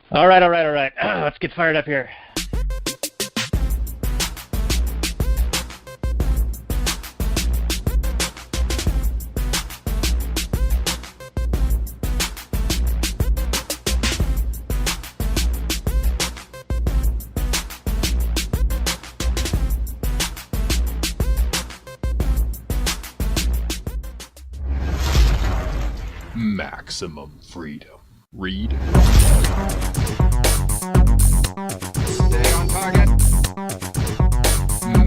All right. Let's get fired up here. Maximum freedom. Read. Stay on target.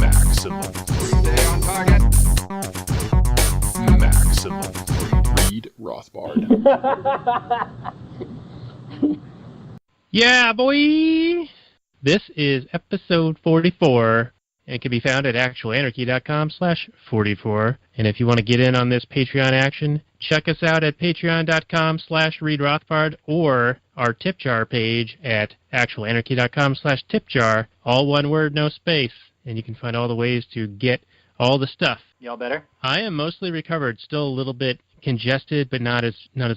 Maximum freedom. Stay on target. Maximum freedom. Read Rothbard. Yeah, boy! This is episode 44, and it can be found at actualanarchy.com/44. And if you want to get in on this Patreon action, check us out at patreon.com/readrothbard or our tip jar page at actualanarchy.com/tipjar. All one word, no space. And you can find all the ways to get all the stuff. Y'all better? I am mostly recovered, still a little bit congested, but not as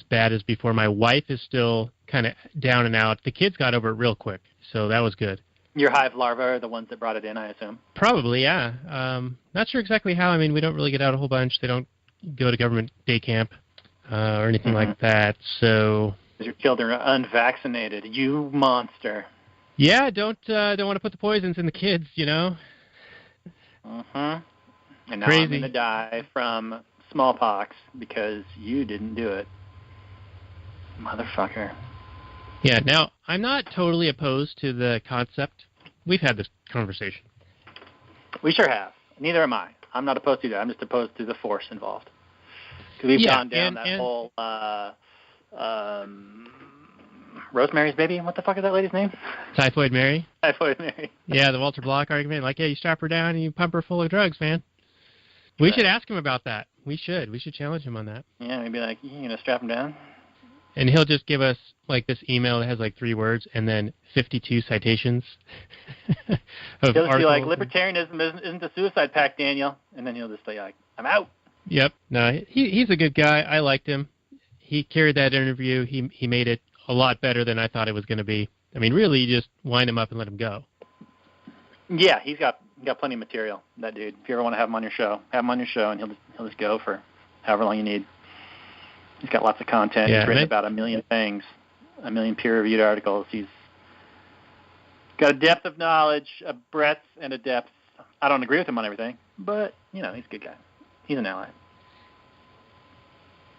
bad as before. My wife is still kind of down and out. The kids got over it real quick, so that was good. Your hive larvae are the ones that brought it in, I assume. Probably, yeah. Not sure exactly how. I mean, we don't really get out a whole bunch. They don't go to government day camp or anything like that. So Your children are unvaccinated. You monster. yeah, don't want to put the poisons in the kids, you know. And now Crazy. I'm going to die from smallpox because you didn't do it. Motherfucker. Yeah. Now, I'm not totally opposed to the concept. We've had this conversation. We sure have. Neither am I. I'm not opposed to that. I'm just opposed to the force involved. Because we've gone down that whole Rosemary's Baby. What the fuck is that lady's name? Typhoid Mary. Typhoid Mary. Yeah, the Walter Block argument. Like, yeah, you strap her down and you pump her full of drugs, man. We should ask him about that. We should challenge him on that. Yeah, we'd be like, you going to strap him down? And he'll just give us, like, this email that has, like, 3 words and then 52 citations of He'll just be like, articles. libertarianism isn't a suicide pact, Daniel. And then he'll just be like, I'm out. Yep. No, he's a good guy. I liked him. He carried that interview. He made it a lot better than I thought it was going to be. I mean, really, you just wind him up and let him go. Yeah, he's got plenty of material, that dude. If you ever want to have him on your show, and he'll just go for however long you need. He's got lots of content. Yeah, He's written about 1 million things, 1 million peer-reviewed articles. He's got a depth of knowledge, a breadth, and a depth. I don't agree with him on everything, but, he's a good guy. He's an ally.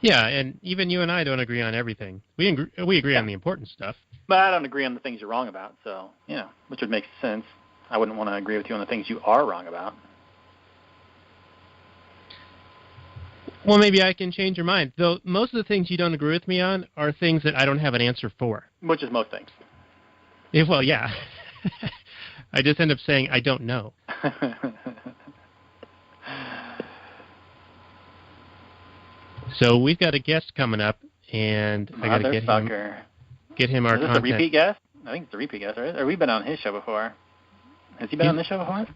Yeah, and even you and I don't agree on everything. We agree on the important stuff. But I don't agree on the things you're wrong about, so, which would make sense. I wouldn't want to agree with you on the things you are wrong about. Well, maybe I can change your mind. Though most of the things you don't agree with me on are things that I don't have an answer for. Which is most things. Well, yeah. I just end up saying I don't know. So we've got a guest coming up, and I got to get him our content. Is this a repeat guest? I think it's a repeat guest, right? Or we've been on his show before. Has he been on this show before?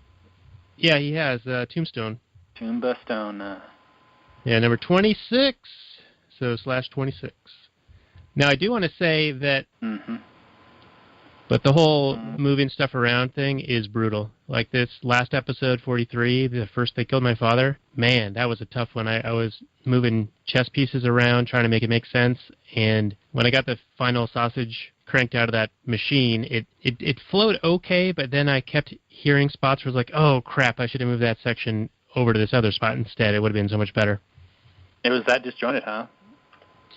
Yeah, he has. Tombstone. Tombstone. Yeah, number 26. So /26. Now, I do want to say that, but the whole moving stuff around thing is brutal. Like this last episode, 43, the first they killed my father. Man, that was a tough one. I was moving chess pieces around, trying to make it make sense. And when I got the final sausage cranked out of that machine, it flowed okay, but then I kept hearing spots where I was like, oh, crap, I should have moved that section over to this other spot instead. It would have been so much better. It was that disjointed, huh?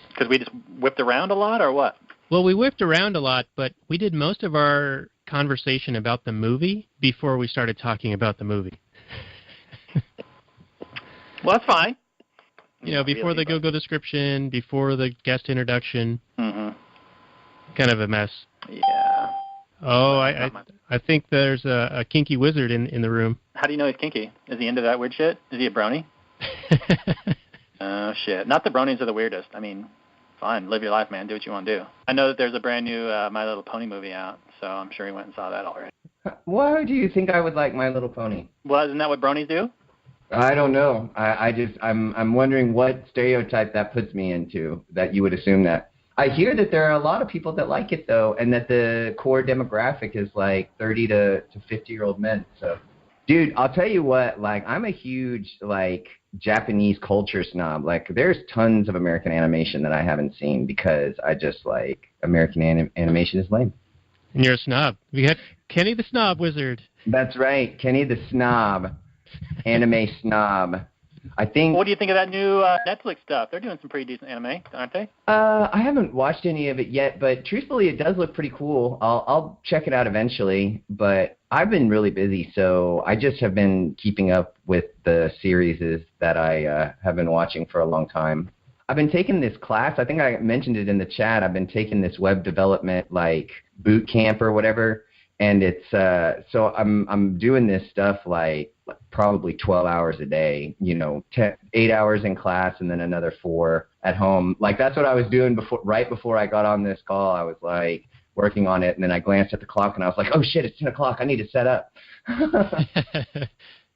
Because we just whipped around a lot, or what? Well, we whipped around a lot, but we did most of our conversation about the movie before we started talking about the movie. Well, that's fine. Before the go-go description, before the guest introduction. Kind of a mess. Yeah. Oh, I think there's a kinky wizard in the room. How do you know he's kinky? Is he into that weird shit? Is he a brony? Oh, shit. Not the bronies are the weirdest. I mean, fine. Live your life, man. Do what you want to do. I know that there's a brand new My Little Pony movie out, so I'm sure he went and saw that already. Why do you think I would like My Little Pony? Well, isn't that what bronies do? I don't know. I'm wondering what stereotype that puts me into, that you would assume that. I hear that there are a lot of people that like it, though, and that the core demographic is like 30 to 50-year-old men. So, dude, I'll tell you what, like, I'm a huge, like, Japanese culture snob. Like, there's tons of American animation that I haven't seen because I just, like, American animation is lame. And you're a snob. We got Kenny the Snob Wizard. That's right, Kenny the Snob, anime snob. I think. What do you think of that new Netflix stuff? They're doing some pretty decent anime, aren't they? I haven't watched any of it yet, but truthfully, it does look pretty cool. I'll check it out eventually, but I've been really busy, so I just have been keeping up with the series that I have been watching for a long time. I've been taking this class. I think I mentioned it in the chat. I've been taking this web development like boot camp or whatever, and it's so I'm doing this stuff like probably 12 hours a day, 8 hours in class and then another 4 at home. Like that's what I was doing right before I got on this call. I was like working on it, and then I glanced at the clock and I was like, oh shit, it's 10 o'clock. I need to set up.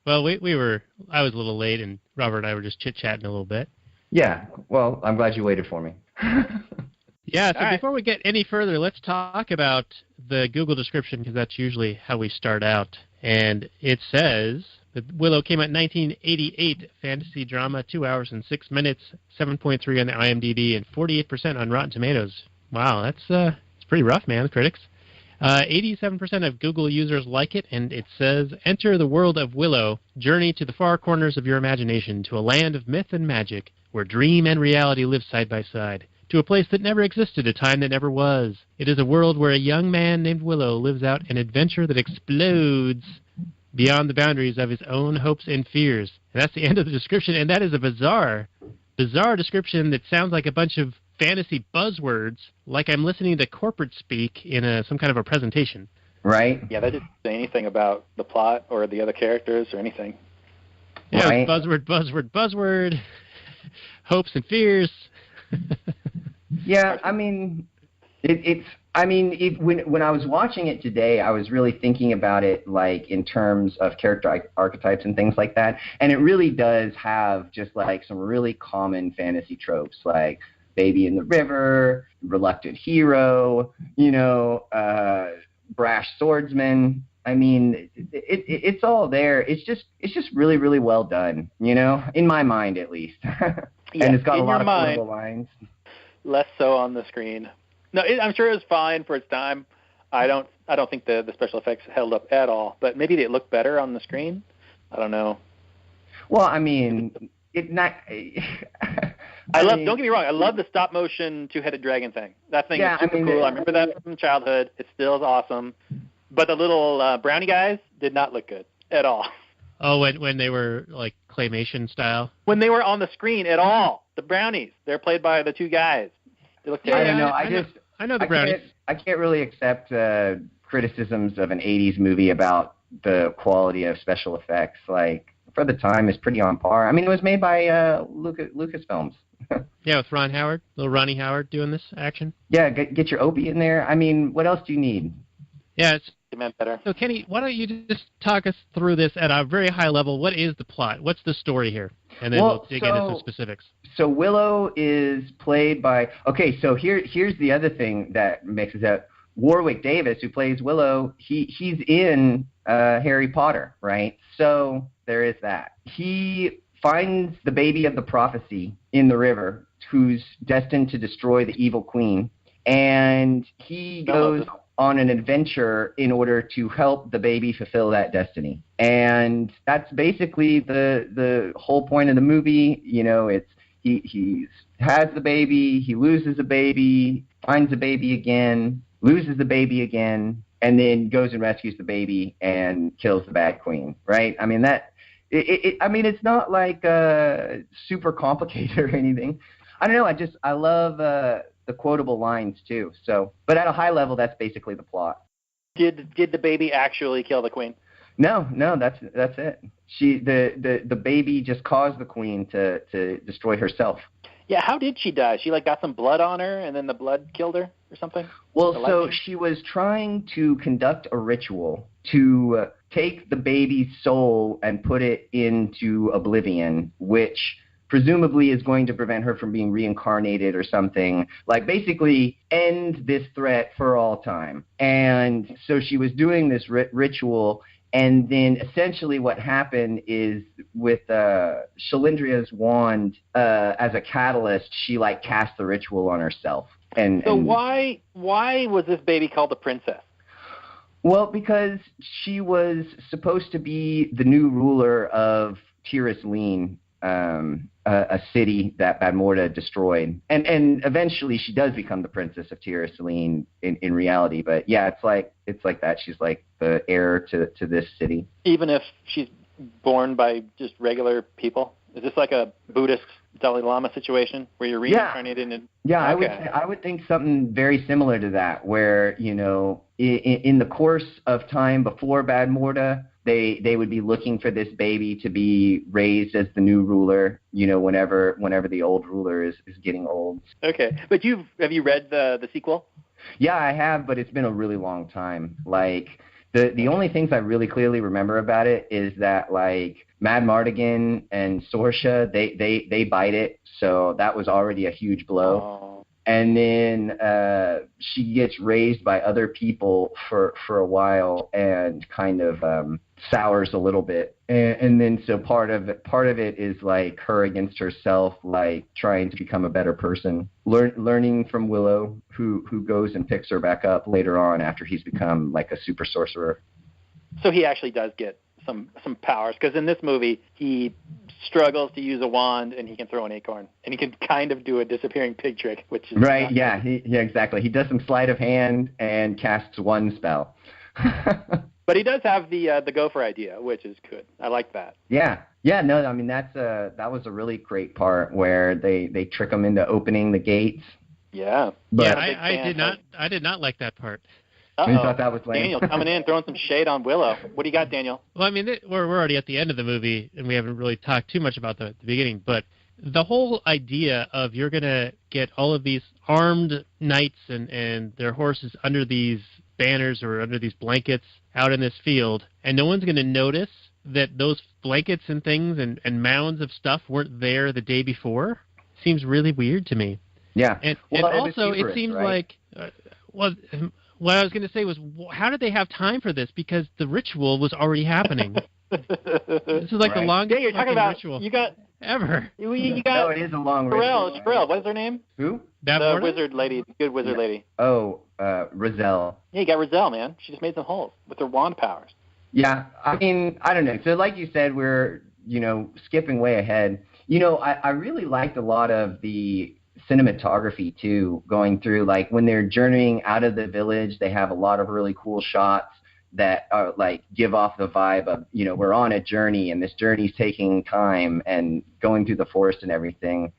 Well, I was a little late, and Robert and I were just chit-chatting a little bit. Yeah, well, I'm glad you waited for me. Yeah, so before we get any further, let's talk about the Google description, because that's usually how we start out. And it says that Willow came out in 1988, fantasy drama, 2 hours and 6 minutes, 7.3 on the IMDb, and 48% on Rotten Tomatoes. Wow, it's pretty rough, man, the critics. 87% of Google users like it, and it says, enter the world of Willow, journey to the far corners of your imagination, to a land of myth and magic, where dream and reality live side by side, to a place that never existed, a time that never was. It is a world where a young man named Willow lives out an adventure that explodes beyond the boundaries of his own hopes and fears. And that's the end of the description, and that is a bizarre description that sounds like a bunch of fantasy buzzwords, like I'm listening to corporate speak in some kind of a presentation. Right? Yeah, they didn't say anything about the plot or the other characters or anything. Yeah, right. Buzzword, hopes and fears. Yeah, I mean, when I was watching it today, I was really thinking about it like in terms of character archetypes and things like that, and it really does have just like some really common fantasy tropes, like baby in the river, reluctant hero, brash swordsman. I mean, it's all there. It's just really, really well done, in my mind at least. And it's got a lot of quotable lines. Less so on the screen. No, I'm sure it was fine for its time. I don't think the special effects held up at all, but maybe they look better on the screen. I don't know. Well, I mean, it not. Don't get me wrong, I love the stop motion two-headed dragon thing. That thing is super cool. I remember that from childhood. It still is awesome. But the little brownie guys did not look good at all. Oh, when they were like claymation style? When they were on the screen at all, the brownies. They're played by the two guys. They look terrible. I don't know. I know the brownies. I can't really accept criticisms of an 80s movie about the quality of special effects. Like, for the time, it's pretty on par. I mean, it was made by Lucasfilms. Yeah, with Ron Howard, little Ronnie Howard doing this action. Yeah, get your Opie in there. I mean, what else do you need? Yeah, it's better. So, Kenny, why don't you just talk us through this at a very high level? What is the plot? What's the story here? And then we'll dig into some specifics. So Willow is played by... Okay, so here's the other thing that mixes up. Warwick Davis, who plays Willow, he's in Harry Potter, right? So there is that. He finds the baby of the prophecy in the river, who's destined to destroy the evil queen, and he goes on an adventure in order to help the baby fulfill that destiny. And that's basically the whole point of the movie. It's he has the baby, he loses the baby, finds the baby again, loses the baby again, and then goes and rescues the baby and kills the bad queen, right? I mean, it's not like super complicated or anything. I don't know, I love the quotable lines too. So, but at a high level, that's basically the plot. Did the baby actually kill the queen? No, that's it. The baby just caused the queen to destroy herself. Yeah, how did she die? She got some blood on her, and then the blood killed her or something? Well, so she was trying to conduct a ritual to take the baby's soul and put it into oblivion, which presumably is going to prevent her from being reincarnated or something, like basically end this threat for all time. And so she was doing this ritual, and then essentially what happened is with Shalindria's wand as a catalyst, she like cast the ritual on herself. So why was this baby called the princess? Well, because she was supposed to be the new ruler of Tiris Leen, a city that Bavmorda destroyed, and eventually she does become the princess of Tiris Leen in reality. But yeah, it's like that. She's like the heir to this city, even if she's born by just regular people. Is this like a Buddhist Dalai Lama situation where you're reincarnated? Yeah, okay. I would think something very similar to that, where in the course of time before Bavmorda, they would be looking for this baby to be raised as the new ruler, whenever the old ruler is getting old. Okay. But have you read the sequel? Yeah, I have, but it's been a really long time. Like, the only things I really clearly remember about it is that, like, Mad Mardigan and Sorsha, they bite it, so that was already a huge blow. Oh. And then she gets raised by other people for a while and kind of sours a little bit. And then so part of it is like her against herself, like trying to become a better person, learning from Willow, who goes and picks her back up later on after he's become like a super sorcerer. So he actually does get some powers, because in this movie he struggles to use a wand and he can throw an acorn and he can kind of do a disappearing pig trick, which is right. Yeah, exactly. He does some sleight of hand and casts one spell. But he does have the gopher idea, which is good. I like that. Yeah. No, I mean that was a really great part where they trick him into opening the gates. Yeah. But I did not like that part. Uh-oh. You thought that was lame? Daniel coming in, throwing some shade on Willow. What do you got, Daniel? Well, I mean, we're already at the end of the movie, and we haven't really talked too much about the beginning, but the whole idea of you're going to get all of these armed knights and their horses under these banners or under these blankets out in this field, and no one's going to notice that those blankets and things and mounds of stuff weren't there the day before, seems really weird to me. Yeah. And also, it seems right? Like, what I was going to say was, how did they have time for this? Because the ritual was already happening. This is like the longest you're talking about, ritual ever. You got no, it is a long ritual. Shrell, what's her name? Who? The wizard lady, good wizard lady. Oh, Rizal. Yeah, you got Rizal, man. She just made some holes with her wand powers. Yeah, I mean, I don't know. So like you said, we're, skipping way ahead. I really liked a lot of the cinematography too, going through, like when they're journeying out of the village, they have a lot of really cool shots that are like give off the vibe of, we're on a journey and this journey's taking time and going through the forest and everything.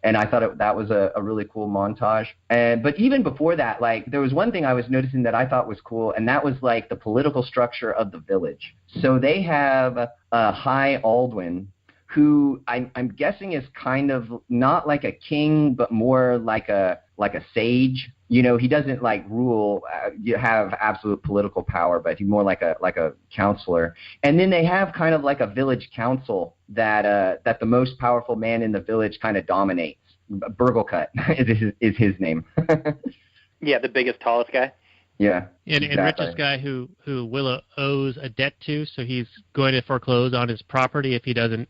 And I thought that was a really cool montage. But even before that, like there was one thing I was noticing that I thought was cool, and that was like the political structure of the village. So they have High Aldwin, who I'm guessing is kind of not like a king, but more like a sage. He doesn't like rule, have absolute political power, but he's more like a counselor. And then they have kind of like a village council that the most powerful man in the village kind of dominates. Burglecut is his name. Yeah, the biggest, tallest guy. Yeah, and exactly. richest guy who Willow owes a debt to, so he's going to foreclose on his property if he doesn't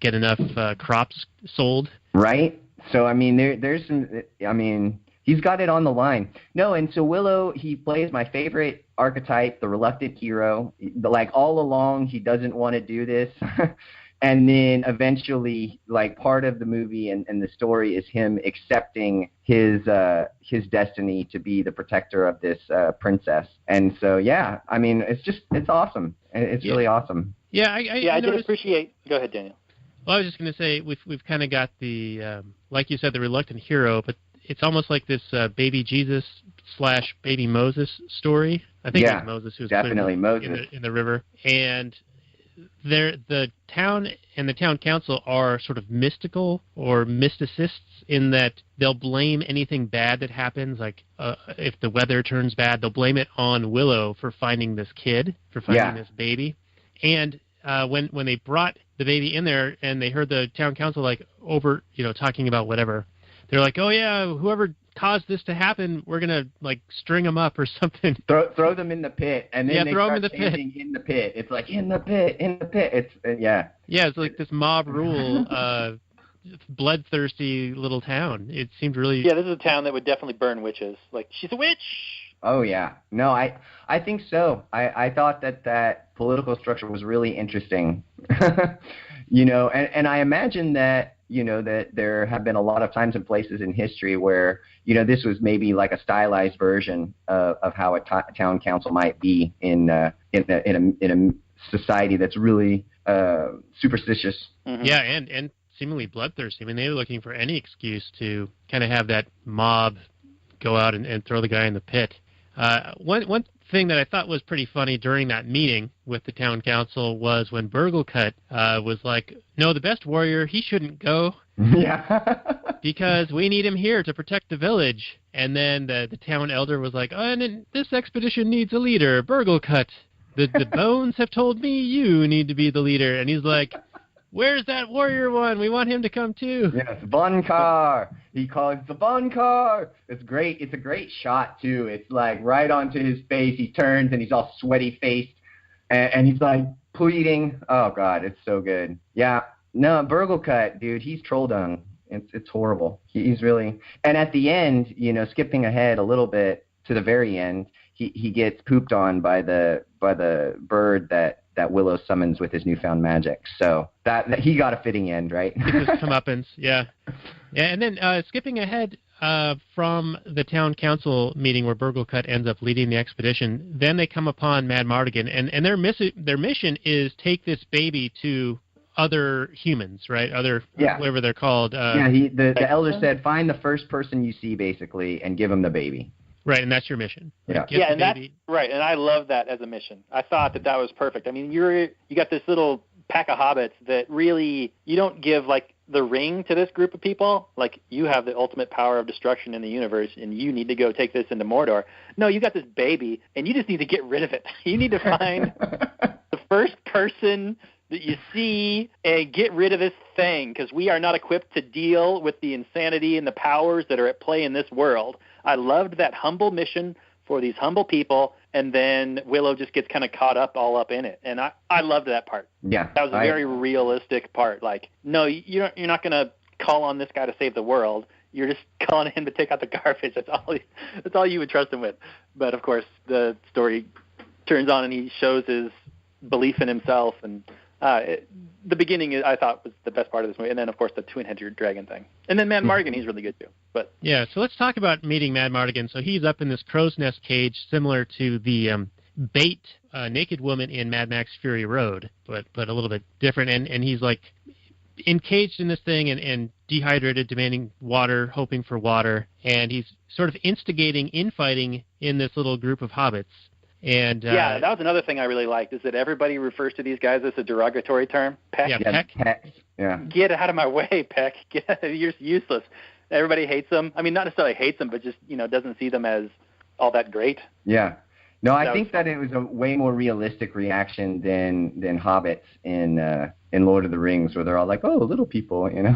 get enough crops sold. Right. So I mean, there's some. I mean, he's got it on the line. No, and so Willow, he plays my favorite archetype, the reluctant hero. Like all along, he doesn't want to do this. And then eventually, like part of the movie and the story is him accepting his destiny to be the protector of this princess. And so, yeah, I mean, it's awesome. It's really awesome. Yeah, I did appreciate. Go ahead, Daniel. Well, I was just going to say we've kind of got the like you said, the reluctant hero, but it's almost like this baby Jesus / baby Moses story. I think it's Moses who's definitely Moses in the river, and the town and the town council are sort of mystical or mysticists in that they'll blame anything bad that happens, like if the weather turns bad, they'll blame it on Willow for finding this kid, for finding this baby. And when they brought the baby in there and they heard the town council like over, talking about whatever, they're like, oh yeah, whoever caused this to happen, we're gonna like string them up or something. Throw them in the pit, and then they throw start them in the pit. It's like in the pit. It's yeah. Yeah, it's like this mob rule, bloodthirsty little town. It seemed really. Yeah, this is a town that would definitely burn witches. Like, she's a witch. Oh yeah, no, I think so. I thought that political structure was really interesting, and I imagine that that there have been a lot of times and places in history where this was maybe like a stylized version of how a town council might be in a society that's really superstitious. Mm-hmm. Yeah, and seemingly bloodthirsty. I mean, they were looking for any excuse to kind of have that mob go out and throw the guy in the pit. One thing that I thought was pretty funny during that meeting with the town council was when Burglecut was like, no, the best warrior, he shouldn't go. Yeah. Because we need him here to protect the village. And then the town elder was like, oh, and this expedition needs a leader, Burglecut. The bones have told me you need to be the leader. And he's like, where's that warrior one? We want him to come too. Yes, Bunkar. He calls the Bunkar. It's great. It's a great shot too. It's like right onto his face. He turns and he's all sweaty faced, and he's like pleading. Oh God, it's so good. Yeah. No, Burglecut, dude. He's troll dung. It's horrible. He's really. And at the end, skipping ahead a little bit to the very end, he gets pooped on by the bird that Willow summons with his newfound magic. So that he got a fitting end, right? It's his comeuppance, yeah. Yeah, and then skipping ahead from the town council meeting where Burglecut ends up leading the expedition, then they come upon Madmartigan, and their mission is take this baby to other humans, right? Whatever they're called. The elder said, find the first person you see, basically, and give him the baby. Right, and that's your mission. Yeah, yeah, and that's right. And I love that as a mission. I thought that was perfect. I mean, you got this little pack of hobbits that really you don't give like the ring to this group of people. Like, you have the ultimate power of destruction in the universe, and you need to go take this into Mordor. No, you got this baby, and you just need to get rid of it. You need to find the first person that you see and get rid of this thing, because we are not equipped to deal with the insanity and the powers that are at play in this world. I loved that humble mission for these humble people, and then Willow just gets kind of caught up in it. And I loved that part. Yeah. That was a very realistic part. Like, no, you're not going to call on this guy to save the world. You're just calling him to take out the garbage. That's all you would trust him with. But, of course, the story turns on and he shows his belief in himself, and the beginning, I thought, was the best part of this movie. And then, of course, the twin-headed dragon thing. And then Madmartigan, he's really good, too. But yeah, so let's talk about meeting Madmartigan. So he's up in this crow's nest cage, similar to the bait naked woman in Mad Max Fury Road, but a little bit different. And he's, like, encaged in this thing and dehydrated, demanding water, hoping for water. And he's sort of instigating infighting in this little group of hobbits. And yeah, that was another thing I really liked, is that everybody refers to these guys as a derogatory term. Peck. Yeah, Peck. Yeah. Get out of my way, Peck. You're useless. Everybody hates them. I mean, not necessarily hates them, but just, doesn't see them as all that great. Yeah. No, I think that it was a way more realistic reaction than hobbits in Lord of the Rings, where they're all like, oh, little people, Yeah.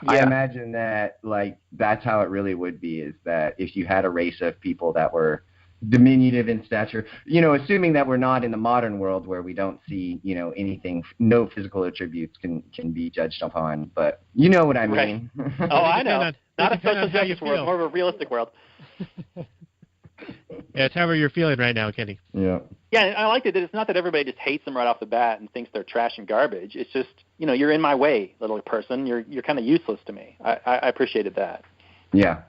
I imagine that, like, that's how it really would be, is that if you had a race of people that were diminutive in stature, assuming that we're not in the modern world where we don't see, anything, no physical attributes can be judged upon, but you know what I mean. Right. Oh, I know. Not a social justice world, more of a realistic world. Yeah, it's however you're feeling right now, Kenny. Yeah. Yeah, and I liked it that it's not that everybody just hates them right off the bat and thinks they're trash and garbage. It's just, you're in my way, little person. You're kind of useless to me. I appreciated that. Yeah.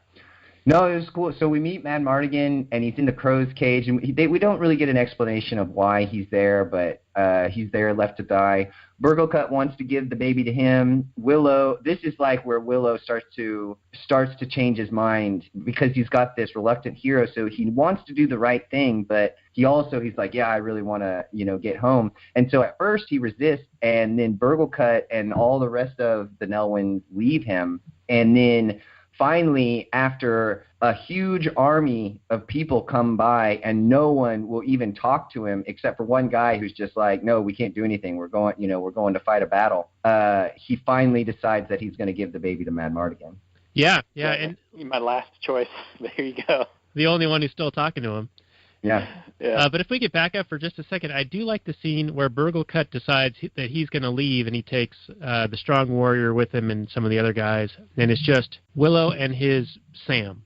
No, it was cool. So we meet Madmartigan, and he's in the crow's cage, and we don't really get an explanation of why he's there, but he's there left to die. Burglecut wants to give the baby to him. Willow, this is like where Willow starts to change his mind, because he's got this reluctant hero, so he wants to do the right thing, but he's like, yeah, I really want to, get home. And so at first he resists, and then Burglecut and all the rest of the Nelwyns leave him, and then finally, after a huge army of people come by and no one will even talk to him except for one guy who's just like, no, we can't do anything. We're going to fight a battle. He finally decides that he's going to give the baby to Bavmorda. Yeah, and my last choice. There you go. The only one who's still talking to him. Yeah. But if we get back up for just a second, I do like the scene where Burglekutt decides that he's going to leave, and he takes the strong warrior with him and some of the other guys, and it's just Willow and his Sam.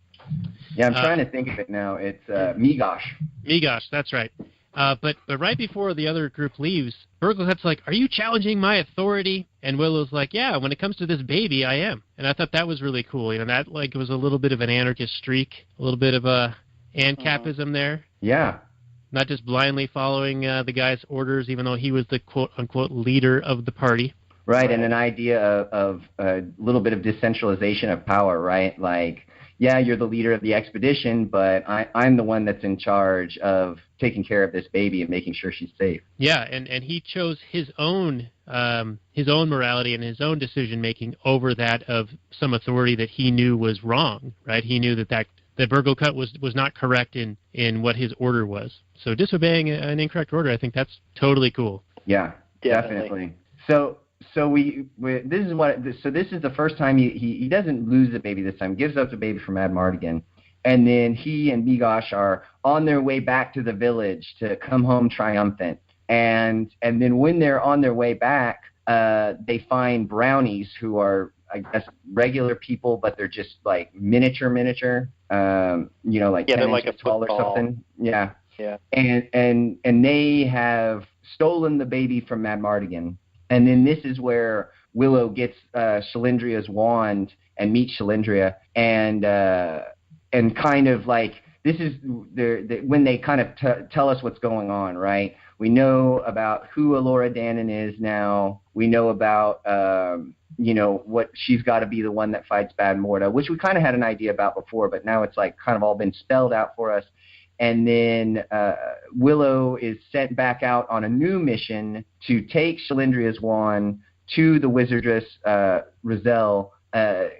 Yeah, I'm trying to think of it now. It's Migosh. Migosh, that's right. But right before the other group leaves, Burglekutt's like, "Are you challenging my authority?" And Willow's like, "Yeah, when it comes to this baby, I am." And I thought that was really cool. That was a little bit of an anarchist streak, a little bit of a Anarcho-capitalism there. Yeah. Not just blindly following the guy's orders, even though he was the quote-unquote leader of the party. Right, and an idea of a little bit of decentralization of power, right? Like, yeah, you're the leader of the expedition, but I'm the one that's in charge of taking care of this baby and making sure she's safe. Yeah, and he chose his own morality and his own decision-making over that of some authority that he knew was wrong, right? He knew that Burglekutt was not correct in what his order was. So disobeying an incorrect order, I think that's totally cool. Yeah, definitely. So this is the first time he doesn't lose the baby this time. Gives up the baby for Bavmorda, and then he and Migosh are on their way back to the village to come home triumphant. And then when they're on their way back, they find brownies who are, I guess, regular people, but they're just like miniature, like 10 like inches a tall or football. something. Yeah. Yeah. And they have stolen the baby from Bavmorda. And then this is where Willow gets Shalindria's wand and meets Shalindria, and kind of like, this is when they kind of tell us what's going on, right? We know about who Elora Danan is now. We know about what she's got to be the one that fights Bavmorda, which we kind of had an idea about before, but now it's like kind of all been spelled out for us. And then Willow is sent back out on a new mission to take Shalindria's wand to the wizardess Rizal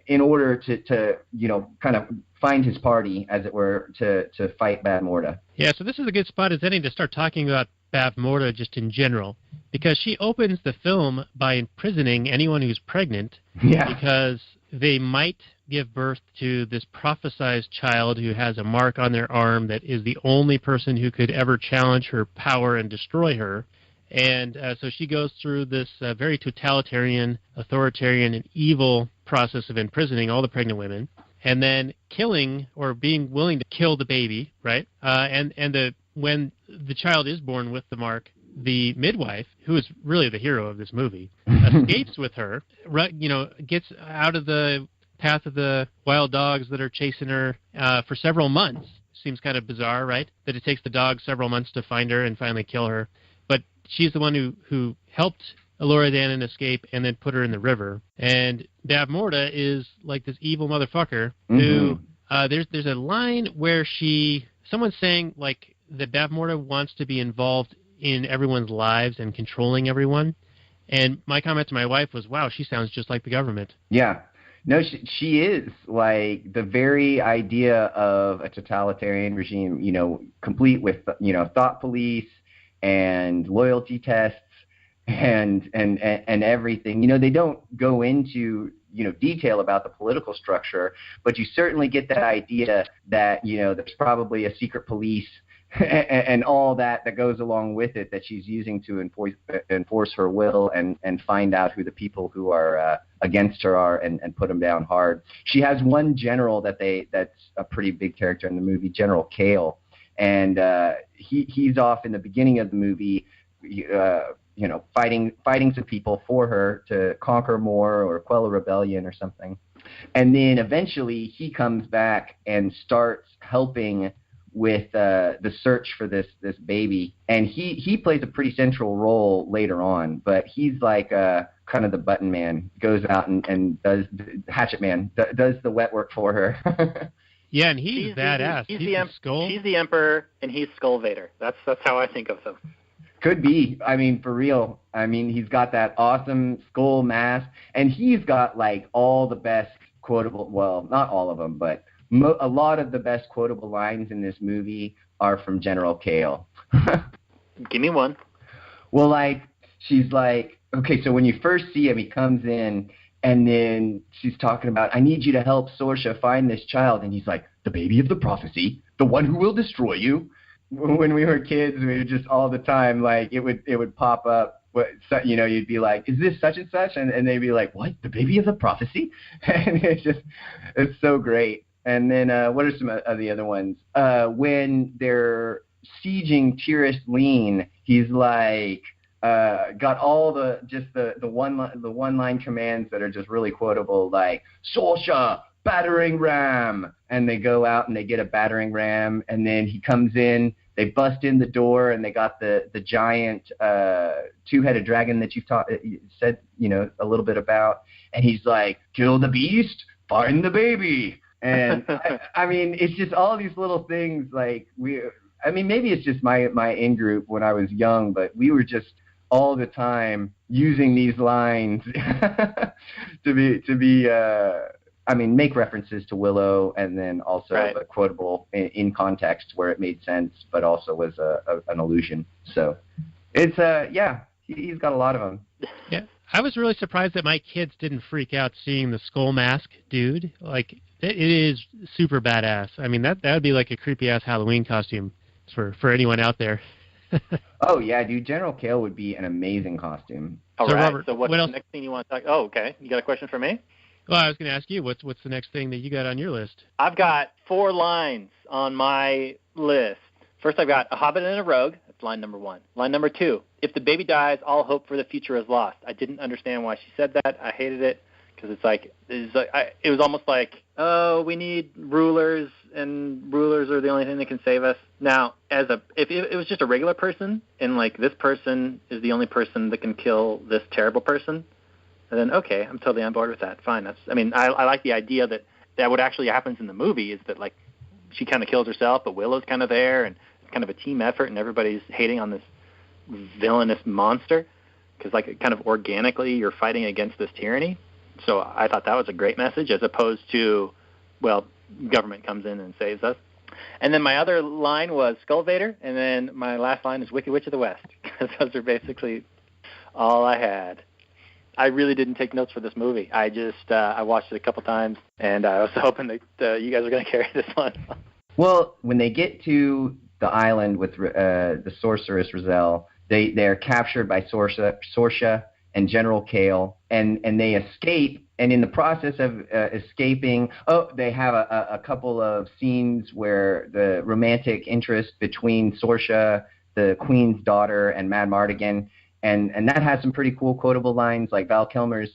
in order to kind of find his party, as it were, to fight Bavmorda. Yeah, so this is a good spot as any to start talking about Bavmorda just in general, because she opens the film by imprisoning anyone who's pregnant because they might give birth to this prophesized child who has a mark on their arm that is the only person who could ever challenge her power and destroy her. And so she goes through this very totalitarian, authoritarian, and evil process of imprisoning all the pregnant women, and then killing or being willing to kill the baby, right? When the child is born with the mark, the midwife, who is really the hero of this movie, escapes with her, gets out of the path of the wild dogs that are chasing her for several months. Seems kind of bizarre, right? That it takes the dogs several months to find her and finally kill her. But she's the one who helped Elora Danan escape and then put her in the river. And Bavmorda is like this evil motherfucker who, there's a line where someone's saying like that Bavmorda wants to be involved in everyone's lives and controlling everyone. And my comment to my wife was, wow, she sounds just like the government. Yeah. No, she is like the very idea of a totalitarian regime, complete with, thought police and loyalty tests and everything. They don't go into, detail about the political structure, but you certainly get that idea that, there's probably a secret police and all that goes along with it that she's using to enforce her will and find out who the people who are against her are and put them down hard. She has one general that's a pretty big character in the movie, General Kale, and he's off in the beginning of the movie, fighting some people for her to conquer more or quell a rebellion or something, and then eventually he comes back and starts helping with the search for this baby, and he plays a pretty central role later on, but he's like kind of the button man, goes out and does hatchet man, does the wet work for her. Yeah, and he's badass. He's the Skull. She's the Emperor, and he's Skull Vader. That's how I think of him. Could be. I mean, for real. I mean, he's got that awesome skull mask, and he's got like all the best quotable, well, not all of them, but a lot of the best quotable lines in this movie are from General Kale. Give me one. Well, like, she's like, okay, so when you first see him, he comes in, and then she's talking about, I need you to help Sorsha find this child. And he's like, the baby of the prophecy, the one who will destroy you. When we were kids, we would just all the time, like, it would pop up. You'd be like, is this such and such? And they'd be like, what? The baby of the prophecy? And it's so great. And then what are some of the other ones? When they're sieging Tirith Lean, he's like, got all the one line commands that are just really quotable, like Sorsha, battering ram, and they go out and they get a battering ram, and then he comes in, they bust in the door, and they got the giant two-headed dragon that you said a little bit about, and he's like, kill the beast, find the baby. And I mean, it's just all these little things. Like maybe it's just my in group when I was young, but we were just all the time using these lines make references to Willow, and then also quotable in context where it made sense, but also was an allusion. So it's he's got a lot of them. Yeah, I was really surprised that my kids didn't freak out seeing the skull mask dude. Like, it is super badass. I mean, that would be like a creepy ass Halloween costume for anyone out there. Oh yeah, dude, General Kale would be an amazing costume. All right. Robert, so what's the next thing you want to talk? Oh, okay. You got a question for me? Well, I was going to ask you, what's the next thing that you got on your list? I've got 4 lines on my list. First, I've got a hobbit and a rogue. That's line number 1. Line number 2, if the baby dies, all hope for the future is lost. I didn't understand why she said that. I hated it because it was almost like, oh, we need rulers, and rulers are the only thing that can save us. Now, if it was just a regular person, and like this person is the only person that can kill this terrible person, and then, okay, I'm totally on board with that. Fine. I like the idea that what actually happens in the movie is that, like, she kind of kills herself, but Willow's kind of there, and it's kind of a team effort, and everybody's hating on this villainous monster because, like, kind of organically you're fighting against this tyranny. So I thought that was a great message, as opposed to, well, government comes in and saves us. And then my other line was Skullvader, and then my last line is Wicked Witch of the West, because those are basically all I had. I really didn't take notes for this movie. I just I watched it a couple times, and I was hoping that you guys were going to carry this one. Well, when they get to the island with the sorceress Rizal, they're captured by Sorsha and General Kale, and they escape. And in the process of escaping, they have a couple of scenes where the romantic interest between Sorsha, the Queen's daughter, and Mad Mardigan. And that has some pretty cool quotable lines, like Val Kilmer's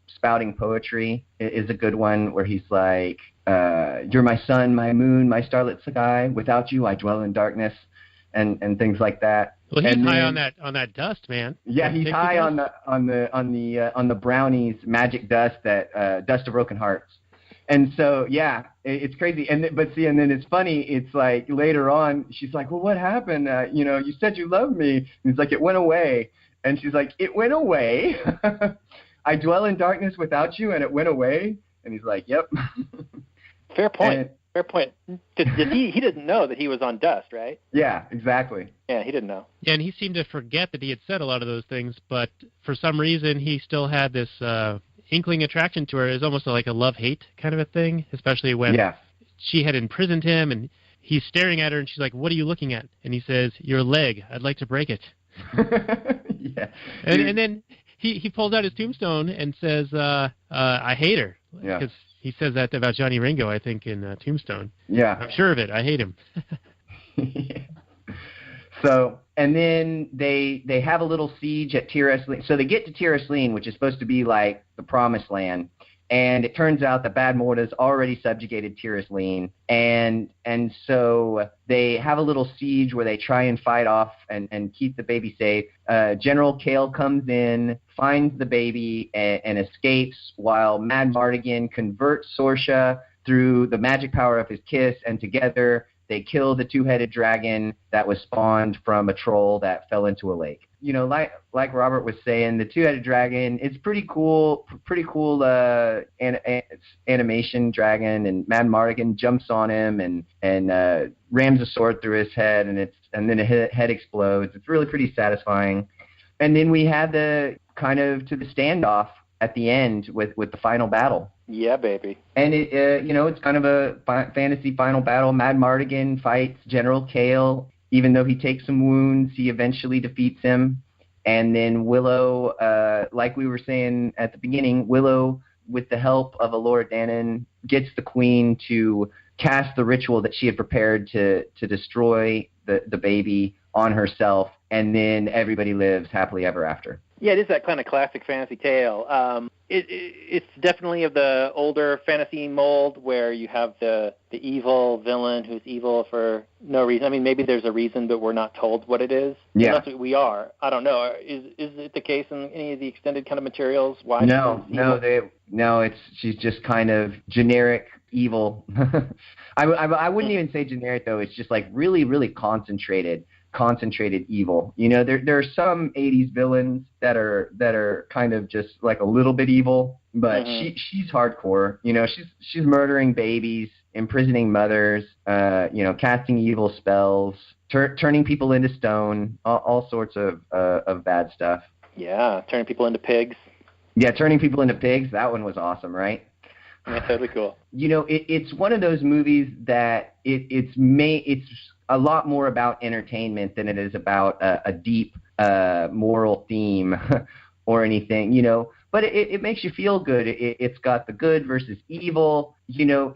spouting poetry is a good one, where he's like, you're my sun, my moon, my starlit sky. Without you, I dwell in darkness, and things like that. Well, he's high on that dust, man. Yeah, he's high on the brownies magic dust, that dust of broken hearts. And so, yeah, it's crazy. And then it's funny. It's like later on, she's like, well, what happened? You said you loved me. And he's like, it went away. And she's like, it went away. I dwell in darkness without you, and it went away. And he's like, yep. Fair point. Fair point. He didn't know that he was on dust, right? Yeah, exactly. Yeah, he didn't know. Yeah, and he seemed to forget that he had said a lot of those things, but for some reason he still had this inkling attraction to her. Is almost like a love-hate kind of a thing, especially when she had imprisoned him, and he's staring at her, and she's like, what are you looking at? And he says, your leg. I'd like to break it. Yeah. And then he pulls out his tombstone and says, I hate her. Yeah. Because he says that about Johnny Ringo, I think, in Tombstone. Yeah. I'm sure of it. I hate him. Yeah. So, and then they have a little siege at Tirith Lean. So they get to Tirith Lean, which is supposed to be like the promised land. And it turns out that Bavmorda's already subjugated Tirith Lean. And so they have a little siege where they try and fight off and keep the baby safe. General Kale comes in, finds the baby, and escapes, while Mad Mardigan converts Sorsha through the magic power of his kiss, and together They kill the two-headed dragon that was spawned from a troll that fell into a lake. You know, like Robert was saying, the two-headed dragon, it's pretty cool animation dragon, and Madmartigan jumps on him and rams a sword through his head, and then his head explodes. It's really pretty satisfying. And then we had the kind of to the standoff at the end with the final battle. Yeah, baby. And it, you know, it's kind of a fantasy final battle. Madmartigan fights General Kale. Even though he takes some wounds, he eventually defeats him. And then Willow, like we were saying at the beginning, Willow, with the help of Alora Dannon, gets the queen to cast the ritual that she had prepared to destroy the baby on herself, and then everybody lives happily ever after. Yeah, it is that kind of classic fantasy tale. It's definitely of the older fantasy mold where you have the evil villain who's evil for no reason. I mean, maybe there's a reason, but we're not told what it is. Yeah. And that's what we are. I don't know. Is it the case in any of the extended kind of materials? Why? She's just kind of generic evil. I wouldn't even say generic, though. It's just like really, really concentrated evil. You know, there are some 80s villains that are kind of just like a little bit evil, but she's hardcore. You know, she's murdering babies, imprisoning mothers, you know, casting evil spells, turning people into stone, all sorts of bad stuff. Yeah, turning people into pigs. Yeah, turning people into pigs. That one was awesome, right? Yeah, totally cool. You know, it's one of those movies that it's a lot more about entertainment than it is about a deep moral theme or anything, you know. But it makes you feel good. It's got the good versus evil. You know,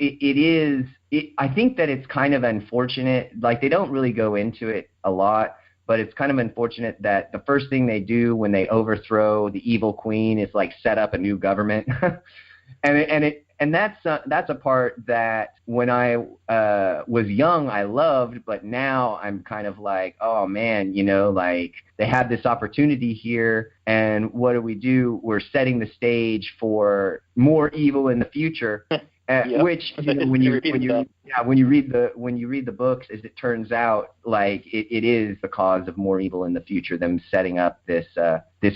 I think that it's kind of unfortunate. Like, they don't really go into it a lot, but it's kind of unfortunate that the first thing they do when they overthrow the evil queen is like set up a new government. And that's a part that when I was young I loved, but now I'm kind of like, oh man, you know, like they have this opportunity here, and what do? We're setting the stage for more evil in the future. Yep. Which, you know, when you read the books, as it turns out, like it is the cause of more evil in the future. Them setting up this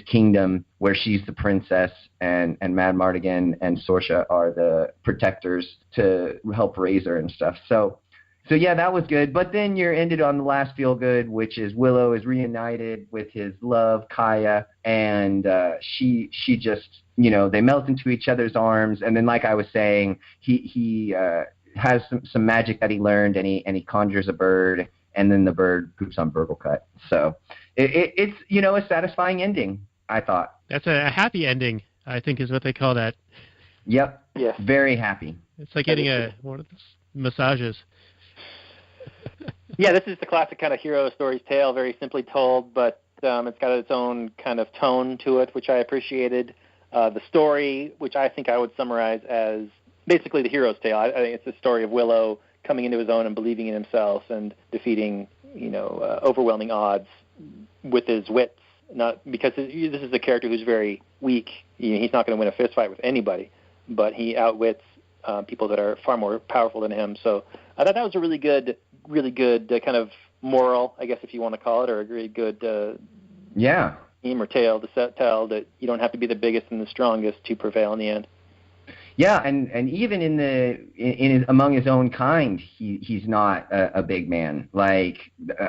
kingdom where she's the princess and Madmartigan and Sorsha are the protectors to help raise her and stuff. So yeah, that was good. But then you're ended on the last feel good, which is Willow is reunited with his love, Kaya, and she just, you know, they melt into each other's arms. And then, like I was saying, he has some magic that he learned, and he conjures a bird, and then the bird poops on Burglecut. So it's, you know, a satisfying ending, I thought. That's a happy ending, I think, is what they call that. Yep. Yes. Very happy. It's like getting one of those massages. Yeah, this is the classic kind of hero stories tale, very simply told, but it's got its own kind of tone to it, which I appreciated. The story, which I think I would summarize as basically the hero's tale. I think it's the story of Willow coming into his own and believing in himself and defeating, you know, overwhelming odds with his wits. Not because this is a character who's very weak. He's not going to win a fist fight with anybody, but he outwits people that are far more powerful than him. So I thought that was a really good kind of moral, I guess, if you want to call it, or a really good theme or tale to tell that you don't have to be the biggest and the strongest to prevail in the end. Yeah, and even in among his own kind, he's not a big man. Like,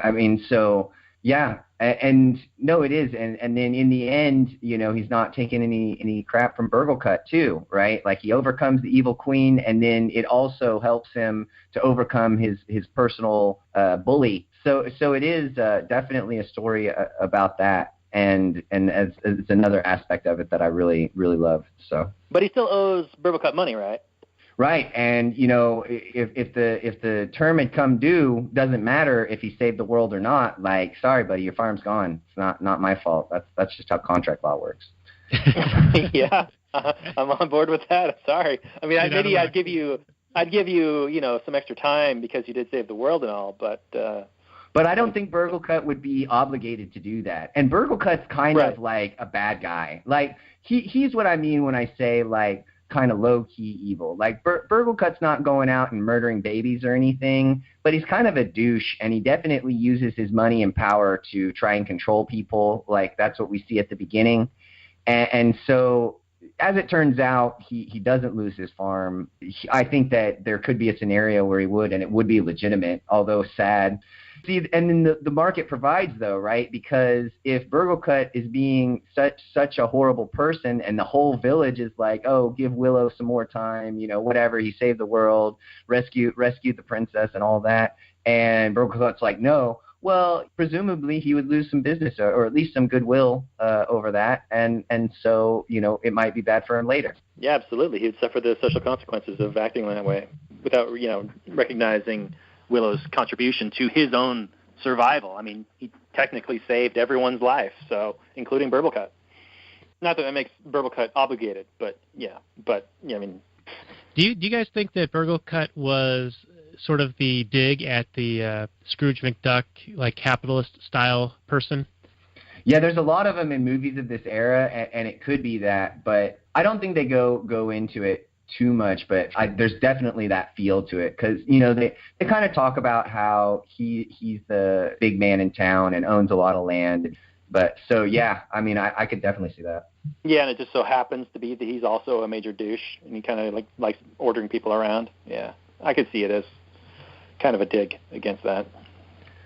I mean, so yeah, and no, it is, and then in the end, you know, he's not taking any crap from Burglecut too, right? Like, he overcomes the evil queen, and then it also helps him to overcome his personal bully. So it is definitely a story about that. And as it's another aspect of it that I really, really love. So, but he still owes Burglecut money, right? Right, and you know, if the term had come due, doesn't matter if he saved the world or not. Like, sorry, buddy, your farm's gone. It's not my fault. That's just how contract law works. Yeah, I'm on board with that. Sorry. I mean, maybe I'd give you you know, some extra time because you did save the world and all, but. But I don't think Burglecut would be obligated to do that. And Burglecut's kind of like a bad guy. Like, he's what I mean when I say, like, kind of low-key evil. Like, Burglekutt's not going out and murdering babies or anything, but he's kind of a douche, and he definitely uses his money and power to try and control people. Like, that's what we see at the beginning. And so, as it turns out, he doesn't lose his farm. I think that there could be a scenario where he would, and it would be legitimate, although sad. See, and then the market provides, though, right? Because if Burglekutt is being such a horrible person, and the whole village is like, oh, give Willow some more time, whatever, he saved the world, rescued the princess and all that, and Burglekutt's like, no, well, presumably he would lose some business or at least some goodwill over that, and so, it might be bad for him later. Yeah, absolutely. He would suffer the social consequences of acting that way without, recognizing Willow's contribution to his own survival. I mean, he technically saved everyone's life, so including Burglekutt. Not that makes Burglekutt obligated, but yeah. I mean, do you guys think that Burglekutt was sort of the dig at the Scrooge McDuck, like, capitalist style person? Yeah, there's a lot of them in movies of this era, and it could be that, but I don't think they go into it too much, but there's definitely that feel to it, because they kind of talk about how he's the big man in town and owns a lot of land. But so yeah, I mean, I could definitely see that. Yeah, and it just so happens to be that he's also a major douche, and he kind of likes ordering people around. Yeah, I could see it as kind of a dig against that.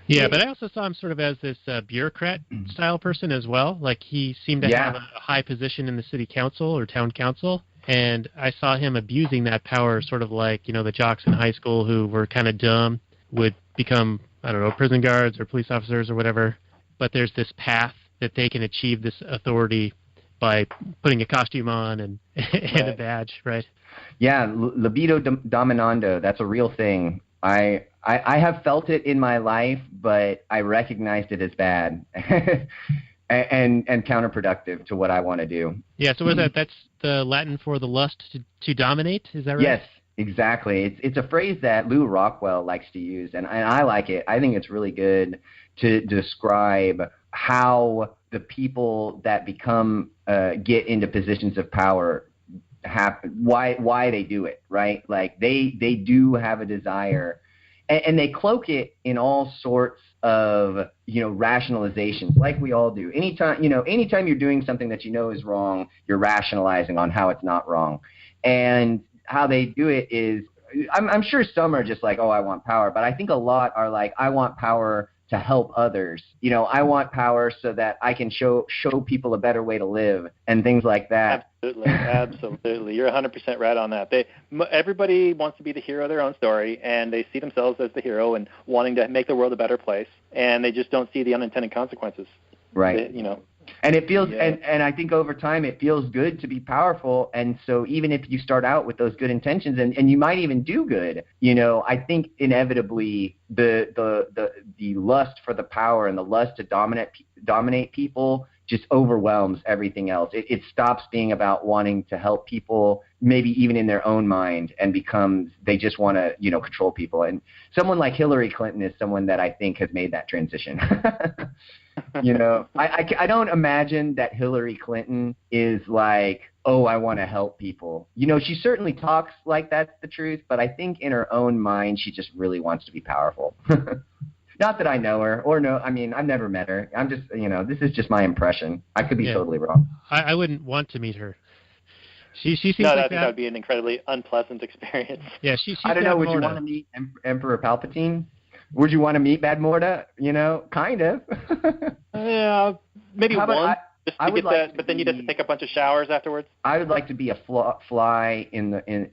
Yeah, but I also saw him sort of as this bureaucrat style person as well. Like, he seemed to have a high position in the city council or town council. And I saw him abusing that power, sort of like, the jocks in high school who were kind of dumb would become, I don't know, prison guards or police officers or whatever. But there's this path that they can achieve this authority by putting a costume on and a badge, right? Yeah, libido dominando, that's a real thing. I have felt it in my life, but I recognized it as bad. And counterproductive to what I want to do. Yeah, so that's the Latin for the lust to dominate, is that right? Yes, exactly. It's a phrase that Lou Rockwell likes to use, and I like it. I think it's really good to describe how the people that get into positions of power why they do it, right? Like, they do have a desire, and they cloak it in all sorts of rationalizations, like we all do. Anytime you're doing something that is wrong, you're rationalizing on how it's not wrong. And how they do it is, I'm sure some are just like, oh, I want power, but I think a lot are like, I want power to help others. I want power so that I can show people a better way to live and things like that. Absolutely. You're 100% right on that. Everybody wants to be the hero of their own story, and they see themselves as the hero and wanting to make the world a better place, and they just don't see the unintended consequences. Right. And it feels, and I think over time it feels good to be powerful. And so even if you start out with those good intentions, and you might even do good, I think inevitably the lust for the power and the lust to dominate people just overwhelms everything else. It stops being about wanting to help people, maybe even in their own mind, and becomes they just want to, control people. And someone like Hillary Clinton is someone that I think has made that transition. I don't imagine that Hillary Clinton is like, oh, I want to help people. She certainly talks like that's the truth, but I think in her own mind, she just really wants to be powerful. Not that I know her, I've never met her. I'm just, this is just my impression. I could be totally wrong. I wouldn't want to meet her. She seems like that. I think that would be an incredibly unpleasant experience. Yeah, she's I don't know, would you want to meet Emperor Palpatine? Would you want to meet Bavmorda? Kind of. Yeah, maybe one. Just to get that, but then you'd have to take a bunch of showers afterwards. I would like to be a fly